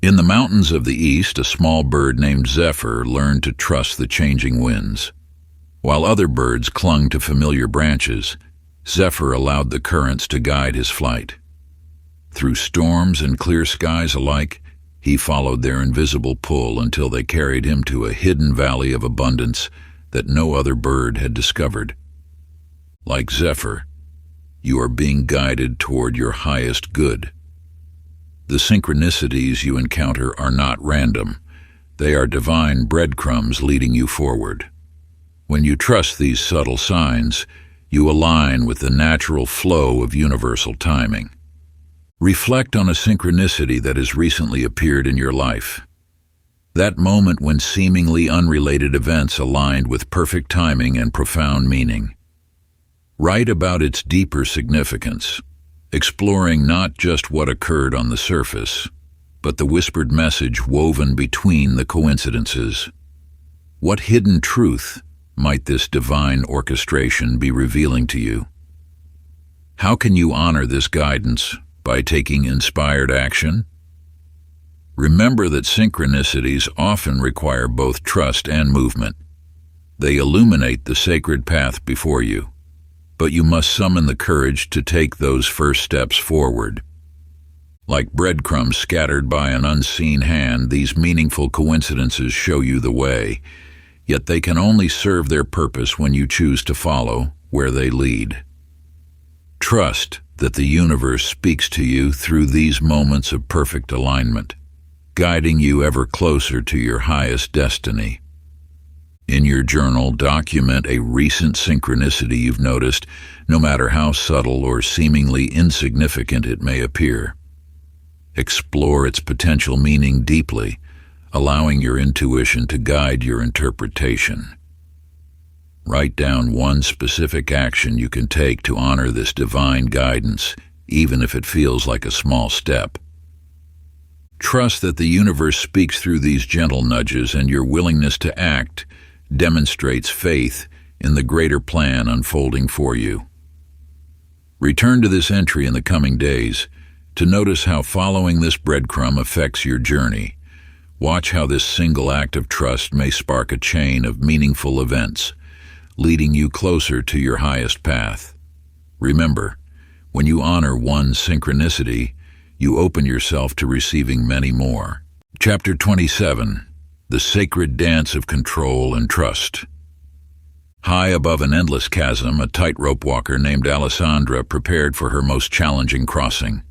In the mountains of the east, a small bird named Zephyr learned to trust the changing winds. While other birds clung to familiar branches, Zephyr allowed the currents to guide his flight. Through storms and clear skies alike, he followed their invisible pull until they carried him to a hidden valley of abundance that no other bird had discovered. Like Zephyr, you are being guided toward your highest good. The synchronicities you encounter are not random. They are divine breadcrumbs leading you forward. When you trust these subtle signs, you align with the natural flow of universal timing. Reflect on a synchronicity that has recently appeared in your life. That moment when seemingly unrelated events aligned with perfect timing and profound meaning. Write about its deeper significance, exploring not just what occurred on the surface, but the whispered message woven between the coincidences. What hidden truth might this divine orchestration be revealing to you? How can you honor this guidance by taking inspired action? Remember that synchronicities often require both trust and movement. They illuminate the sacred path before you, but you must summon the courage to take those first steps forward. Like breadcrumbs scattered by an unseen hand, these meaningful coincidences show you the way, yet they can only serve their purpose when you choose to follow where they lead. Trust that the universe speaks to you through these moments of perfect alignment, guiding you ever closer to your highest destiny. In your journal, document a recent synchronicity you've noticed, no matter how subtle or seemingly insignificant it may appear. Explore its potential meaning deeply, allowing your intuition to guide your interpretation. Write down one specific action you can take to honor this divine guidance, even if it feels like a small step. Trust that the universe speaks through these gentle nudges, and your willingness to act demonstrates faith in the greater plan unfolding for you. Return to this entry in the coming days to notice how following this breadcrumb affects your journey. Watch how this single act of trust may spark a chain of meaningful events, leading you closer to your highest path. Remember, when you honor one synchronicity, you open yourself to receiving many more. Chapter 27. The Sacred Dance of Control and Trust. High above an endless chasm, a tightrope walker named Alessandra prepared for her most challenging crossing.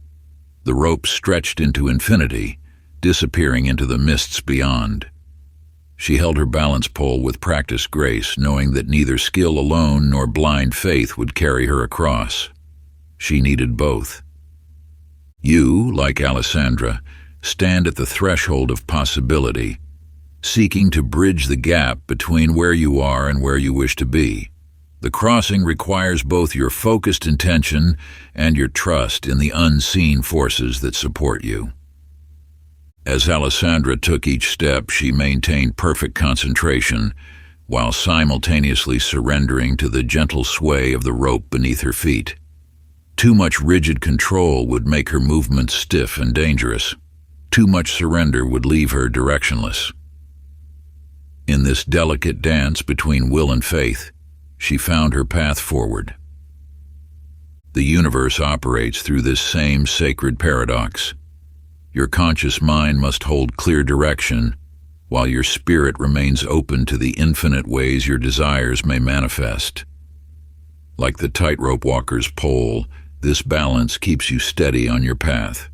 The rope stretched into infinity, disappearing into the mists beyond. She held her balance pole with practiced grace, knowing that neither skill alone nor blind faith would carry her across. She needed both. You, like Alessandra, stand at the threshold of possibility, seeking to bridge the gap between where you are and where you wish to be. The crossing requires both your focused intention and your trust in the unseen forces that support you. As Alessandra took each step, she maintained perfect concentration, while simultaneously surrendering to the gentle sway of the rope beneath her feet. Too much rigid control would make her movements stiff and dangerous. Too much surrender would leave her directionless. In this delicate dance between will and faith, she found her path forward. The universe operates through this same sacred paradox. Your conscious mind must hold clear direction, while your spirit remains open to the infinite ways your desires may manifest. Like the tightrope walker's pole, this balance keeps you steady on your path.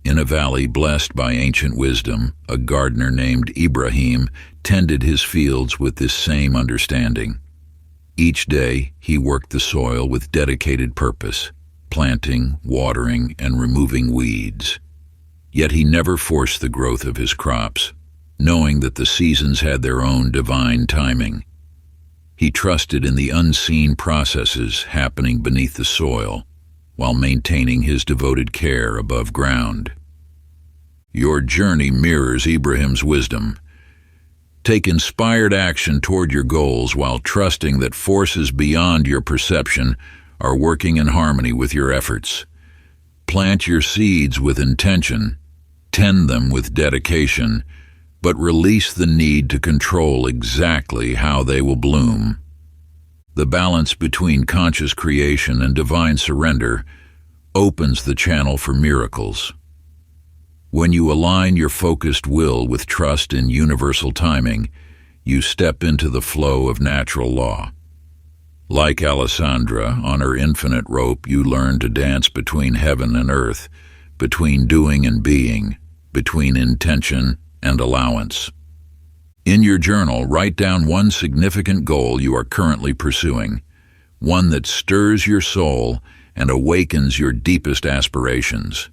In a valley blessed by ancient wisdom, a gardener named Ibrahim tended his fields with this same understanding. Each day, he worked the soil with dedicated purpose, planting, watering, and removing weeds. Yet he never forced the growth of his crops, knowing that the seasons had their own divine timing. He trusted in the unseen processes happening beneath the soil, while maintaining his devoted care above ground. Your journey mirrors Ibrahim's wisdom. Take inspired action toward your goals while trusting that forces beyond your perception are working in harmony with your efforts. Plant your seeds with intention, tend them with dedication, but release the need to control exactly how they will bloom. The balance between conscious creation and divine surrender opens the channel for miracles. When you align your focused will with trust in universal timing, you step into the flow of natural law. Like Alessandra, on her infinite rope, you learn to dance between heaven and earth, between doing and being, between intention and allowance. In your journal, write down one significant goal you are currently pursuing, one that stirs your soul and awakens your deepest aspirations.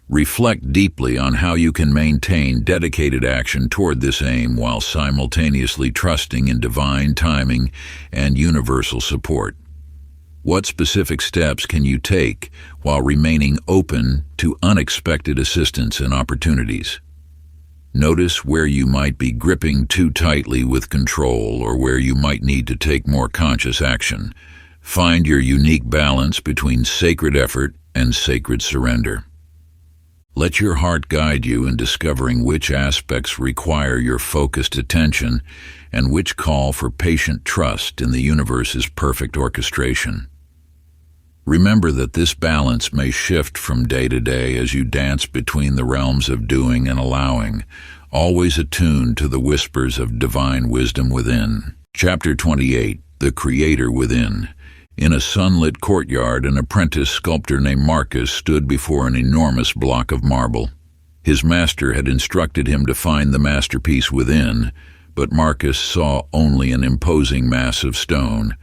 Reflect deeply on how you can maintain dedicated action toward this aim while simultaneously trusting in divine timing and universal support. What specific steps can you take while remaining open to unexpected assistance and opportunities? Notice where you might be gripping too tightly with control or where you might need to take more conscious action. Find your unique balance between sacred effort and sacred surrender. Let your heart guide you in discovering which aspects require your focused attention and which call for patient trust in the universe's perfect orchestration. Remember that this balance may shift from day to day as you dance between the realms of doing and allowing, always attuned to the whispers of divine wisdom within. Chapter 28, The Creator Within. In a sunlit courtyard, an apprentice sculptor named Marcus stood before an enormous block of marble. His master had instructed him to find the masterpiece within, but Marcus saw only an imposing mass of stone.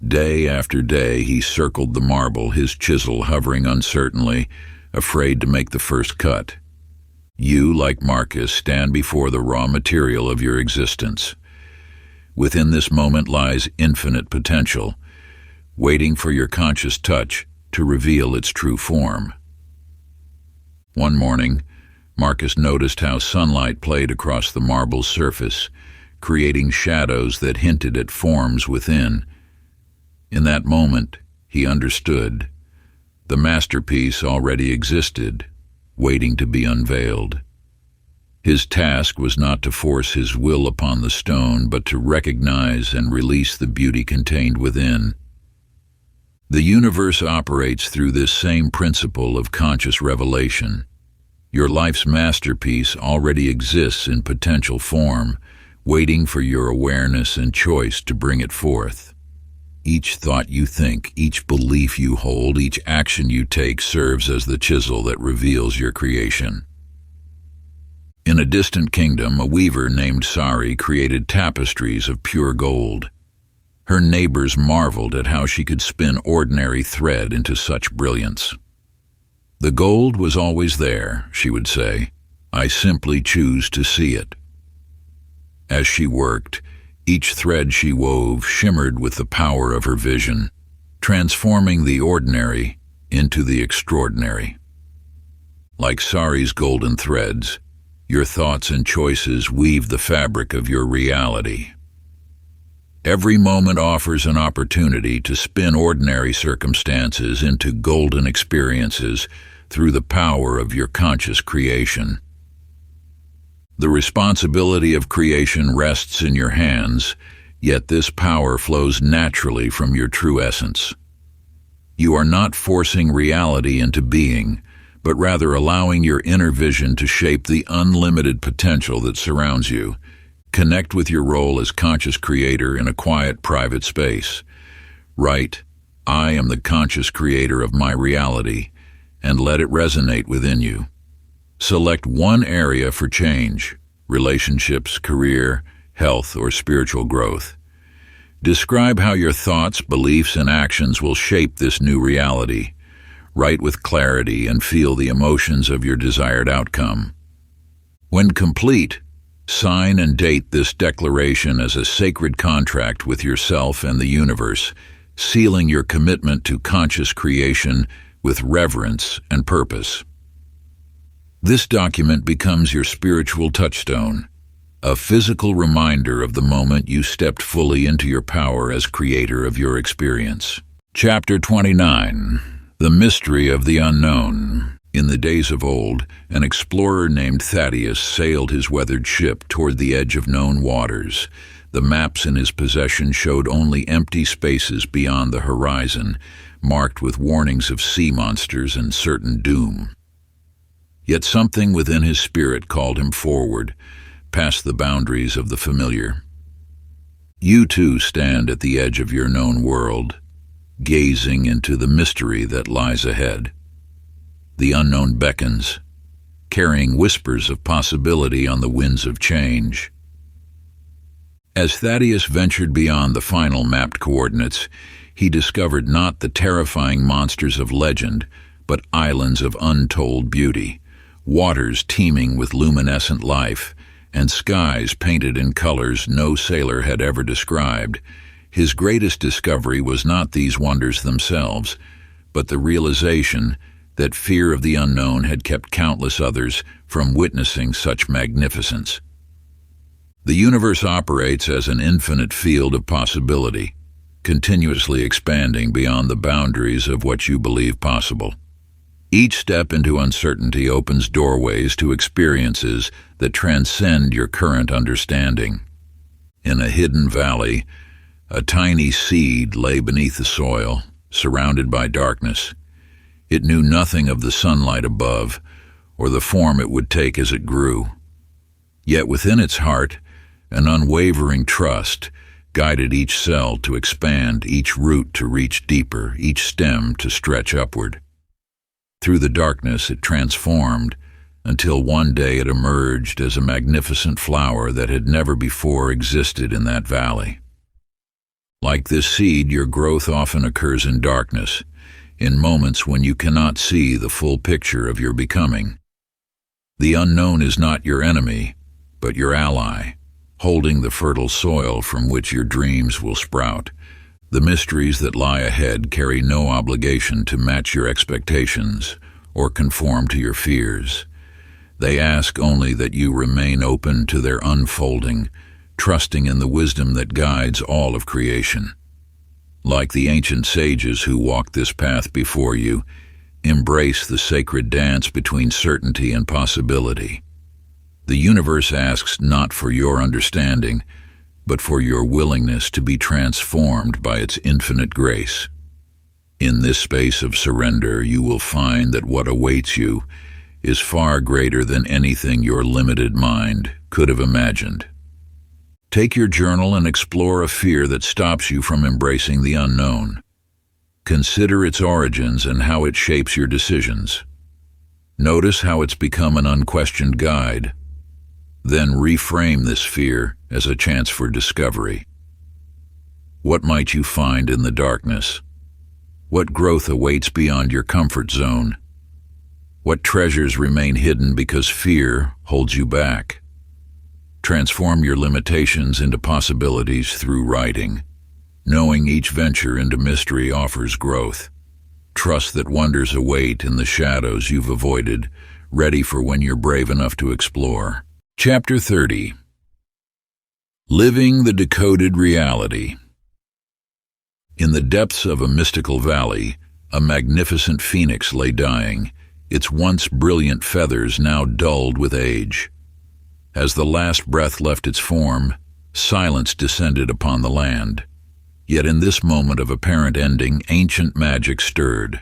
Day after day he circled the marble, his chisel hovering uncertainly, afraid to make the first cut. You, like Marcus, stand before the raw material of your existence. Within this moment lies infinite potential, waiting for your conscious touch to reveal its true form. One morning, Marcus noticed how sunlight played across the marble's surface, creating shadows that hinted at forms within. In that moment, he understood. The masterpiece already existed, waiting to be unveiled. His task was not to force his will upon the stone, but to recognize and release the beauty contained within. The universe operates through this same principle of conscious revelation. Your life's masterpiece already exists in potential form, waiting for your awareness and choice to bring it forth. Each thought you think, each belief you hold, each action you take serves as the chisel that reveals your creation. In a distant kingdom, a weaver named Sari created tapestries of pure gold. Her neighbors marveled at how she could spin ordinary thread into such brilliance. The gold was always there, she would say. I simply choose to see it. As she worked, each thread she wove shimmered with the power of her vision, transforming the ordinary into the extraordinary. Like Sari's golden threads, your thoughts and choices weave the fabric of your reality. Every moment offers an opportunity to spin ordinary circumstances into golden experiences through the power of your conscious creation. The responsibility of creation rests in your hands, yet this power flows naturally from your true essence. You are not forcing reality into being, but rather allowing your inner vision to shape the unlimited potential that surrounds you. Connect with your role as conscious creator in a quiet, private space. Write, I am the conscious creator of my reality, and let it resonate within you. Select one area for change: relationships, career, health, or spiritual growth. Describe how your thoughts, beliefs, and actions will shape this new reality. Write with clarity and feel the emotions of your desired outcome. When complete, sign and date this declaration as a sacred contract with yourself and the universe, sealing your commitment to conscious creation with reverence and purpose. This document becomes your spiritual touchstone, a physical reminder of the moment you stepped fully into your power as creator of your experience. Chapter 29. The Mystery of the Unknown. In the days of old, an explorer named Thaddeus sailed his weathered ship toward the edge of known waters. The maps in his possession showed only empty spaces beyond the horizon, marked with warnings of sea monsters and certain doom. Yet something within his spirit called him forward, past the boundaries of the familiar. You too stand at the edge of your known world, gazing into the mystery that lies ahead. The unknown beckons, carrying whispers of possibility on the winds of change. As Thaddeus ventured beyond the final mapped coordinates, he discovered not the terrifying monsters of legend, but islands of untold beauty, waters teeming with luminescent life, and skies painted in colors no sailor had ever described. His greatest discovery was not these wonders themselves, but the realization that fear of the unknown had kept countless others from witnessing such magnificence. The universe operates as an infinite field of possibility, continuously expanding beyond the boundaries of what you believe possible. Each step into uncertainty opens doorways to experiences that transcend your current understanding. In a hidden valley, a tiny seed lay beneath the soil, surrounded by darkness. It knew nothing of the sunlight above, or the form it would take as it grew. Yet within its heart, an unwavering trust guided each cell to expand, each root to reach deeper, each stem to stretch upward. Through the darkness it transformed, until one day it emerged as a magnificent flower that had never before existed in that valley. Like this seed, your growth often occurs in darkness, in moments when you cannot see the full picture of your becoming. The unknown is not your enemy, but your ally, holding the fertile soil from which your dreams will sprout. The mysteries that lie ahead carry no obligation to match your expectations or conform to your fears. They ask only that you remain open to their unfolding, trusting in the wisdom that guides all of creation. Like the ancient sages who walked this path before you, embrace the sacred dance between certainty and possibility. The universe asks not for your understanding, but for your willingness to be transformed by its infinite grace. In this space of surrender, you will find that what awaits you is far greater than anything your limited mind could have imagined. Take your journal and explore a fear that stops you from embracing the unknown. Consider its origins and how it shapes your decisions. Notice how it's become an unquestioned guide. Then reframe this fear as a chance for discovery. What might you find in the darkness? What growth awaits beyond your comfort zone? What treasures remain hidden because fear holds you back? Transform your limitations into possibilities through writing. Knowing each venture into mystery offers growth. Trust that wonders await in the shadows you've avoided, ready for when you're brave enough to explore. Chapter 30. Living the Decoded Reality. In the depths of a mystical valley, a magnificent phoenix lay dying, its once brilliant feathers now dulled with age. As the last breath left its form, silence descended upon the land. Yet in this moment of apparent ending, ancient magic stirred.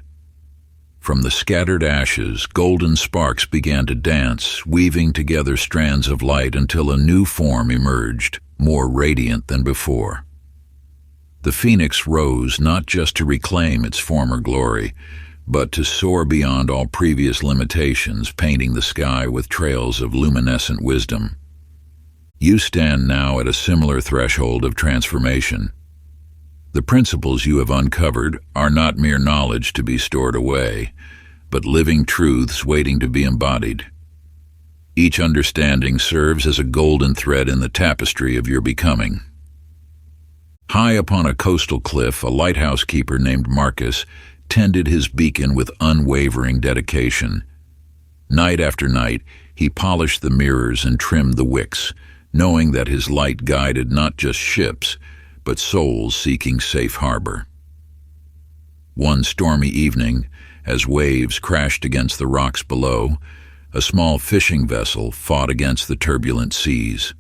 From the scattered ashes, golden sparks began to dance, weaving together strands of light until a new form emerged, more radiant than before. The phoenix rose not just to reclaim its former glory, but to soar beyond all previous limitations, painting the sky with trails of luminescent wisdom. You stand now at a similar threshold of transformation. The principles you have uncovered are not mere knowledge to be stored away, but living truths waiting to be embodied. Each understanding serves as a golden thread in the tapestry of your becoming. High upon a coastal cliff, a lighthouse keeper named Marcus tended his beacon with unwavering dedication. Night after night, he polished the mirrors and trimmed the wicks, knowing that his light guided not just ships, but souls seeking safe harbor. One stormy evening, as waves crashed against the rocks below, a small fishing vessel fought against the turbulent seas.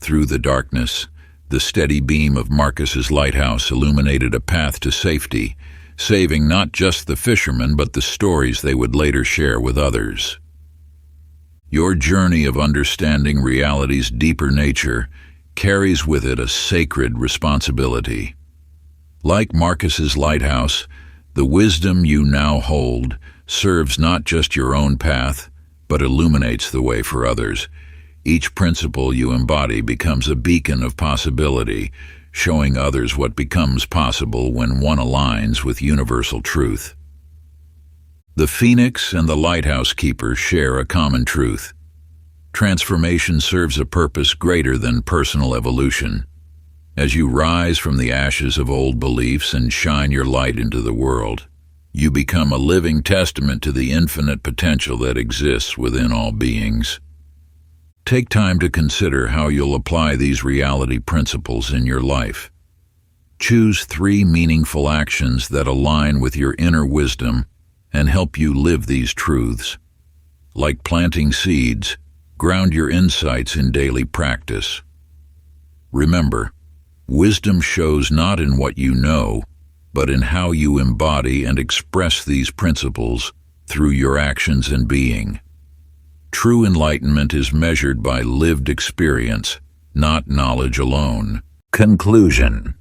Through the darkness, the steady beam of Marcus's lighthouse illuminated a path to safety, saving not just the fishermen but the stories they would later share with others. Your journey of understanding reality's deeper nature carries with it a sacred responsibility. Like Marcus's lighthouse, the wisdom you now hold serves not just your own path, but illuminates the way for others. Each principle you embody becomes a beacon of possibility, showing others what becomes possible when one aligns with universal truth. The phoenix and the lighthouse keeper share a common truth. Transformation serves a purpose greater than personal evolution. As you rise from the ashes of old beliefs and shine your light into the world, you become a living testament to the infinite potential that exists within all beings. Take time to consider how you'll apply these reality principles in your life. Choose 3 meaningful actions that align with your inner wisdom and help you live these truths. Like planting seeds, ground your insights in daily practice. Remember, wisdom shows not in what you know, but in how you embody and express these principles through your actions and being. True enlightenment is measured by lived experience, not knowledge alone. Conclusion.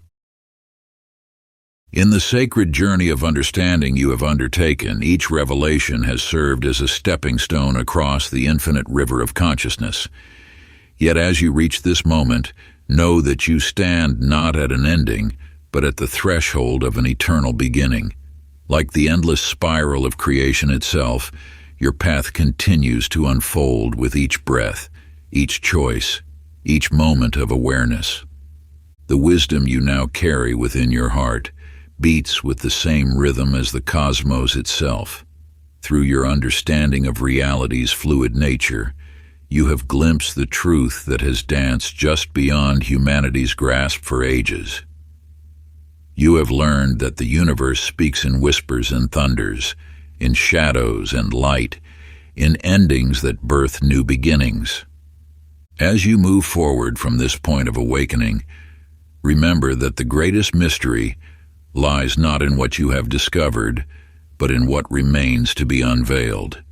In the sacred journey of understanding you have undertaken, each revelation has served as a stepping stone across the infinite river of consciousness. Yet as you reach this moment, know that you stand not at an ending, but at the threshold of an eternal beginning. Like the endless spiral of creation itself, your path continues to unfold with each breath, each choice, each moment of awareness. The wisdom you now carry within your heart beats with the same rhythm as the cosmos itself. Through your understanding of reality's fluid nature, you have glimpsed the truth that has danced just beyond humanity's grasp for ages. You have learned that the universe speaks in whispers and thunders, in shadows and light, in endings that birth new beginnings. As you move forward from this point of awakening, remember that the greatest mystery lies not in what you have discovered, but in what remains to be unveiled.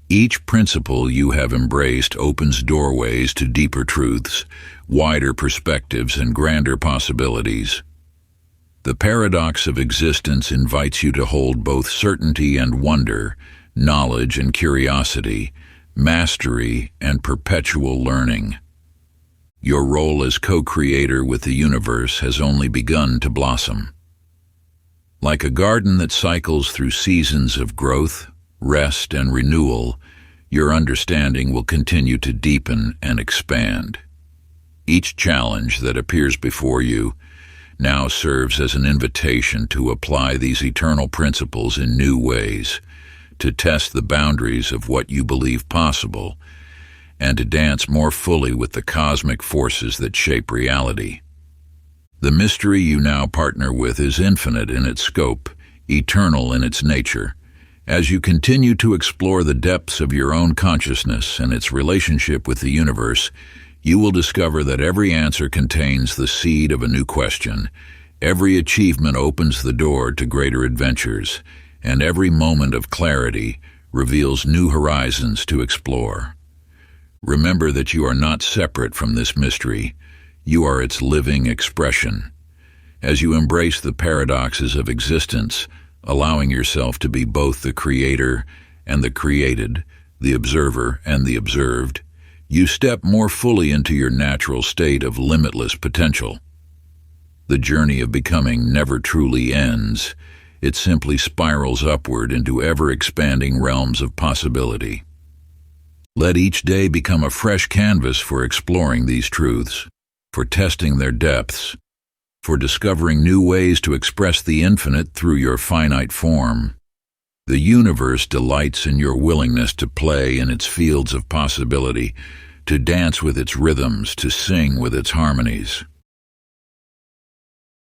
Each principle you have embraced opens doorways to deeper truths, wider perspectives, and grander possibilities. The paradox of existence invites you to hold both certainty and wonder, knowledge and curiosity, mastery and perpetual learning. Your role as co-creator with the universe has only begun to blossom. Like a garden that cycles through seasons of growth, rest, and renewal, your understanding will continue to deepen and expand. Each challenge that appears before you now serves as an invitation to apply these eternal principles in new ways, to test the boundaries of what you believe possible, and to dance more fully with the cosmic forces that shape reality. The mystery you now partner with is infinite in its scope, eternal in its nature. As you continue to explore the depths of your own consciousness and its relationship with the universe, you will discover that every answer contains the seed of a new question. Every achievement opens the door to greater adventures, and every moment of clarity reveals new horizons to explore. Remember that you are not separate from this mystery. You are its living expression. As you embrace the paradoxes of existence, allowing yourself to be both the creator and the created, the observer and the observed, you step more fully into your natural state of limitless potential. The journey of becoming never truly ends. It simply spirals upward into ever-expanding realms of possibility. Let each day become a fresh canvas for exploring these truths, for testing their depths, for discovering new ways to express the infinite through your finite form. The universe delights in your willingness to play in its fields of possibility, to dance with its rhythms, to sing with its harmonies.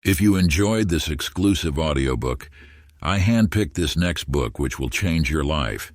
If you enjoyed this exclusive audiobook, I handpicked this next book which will change your life.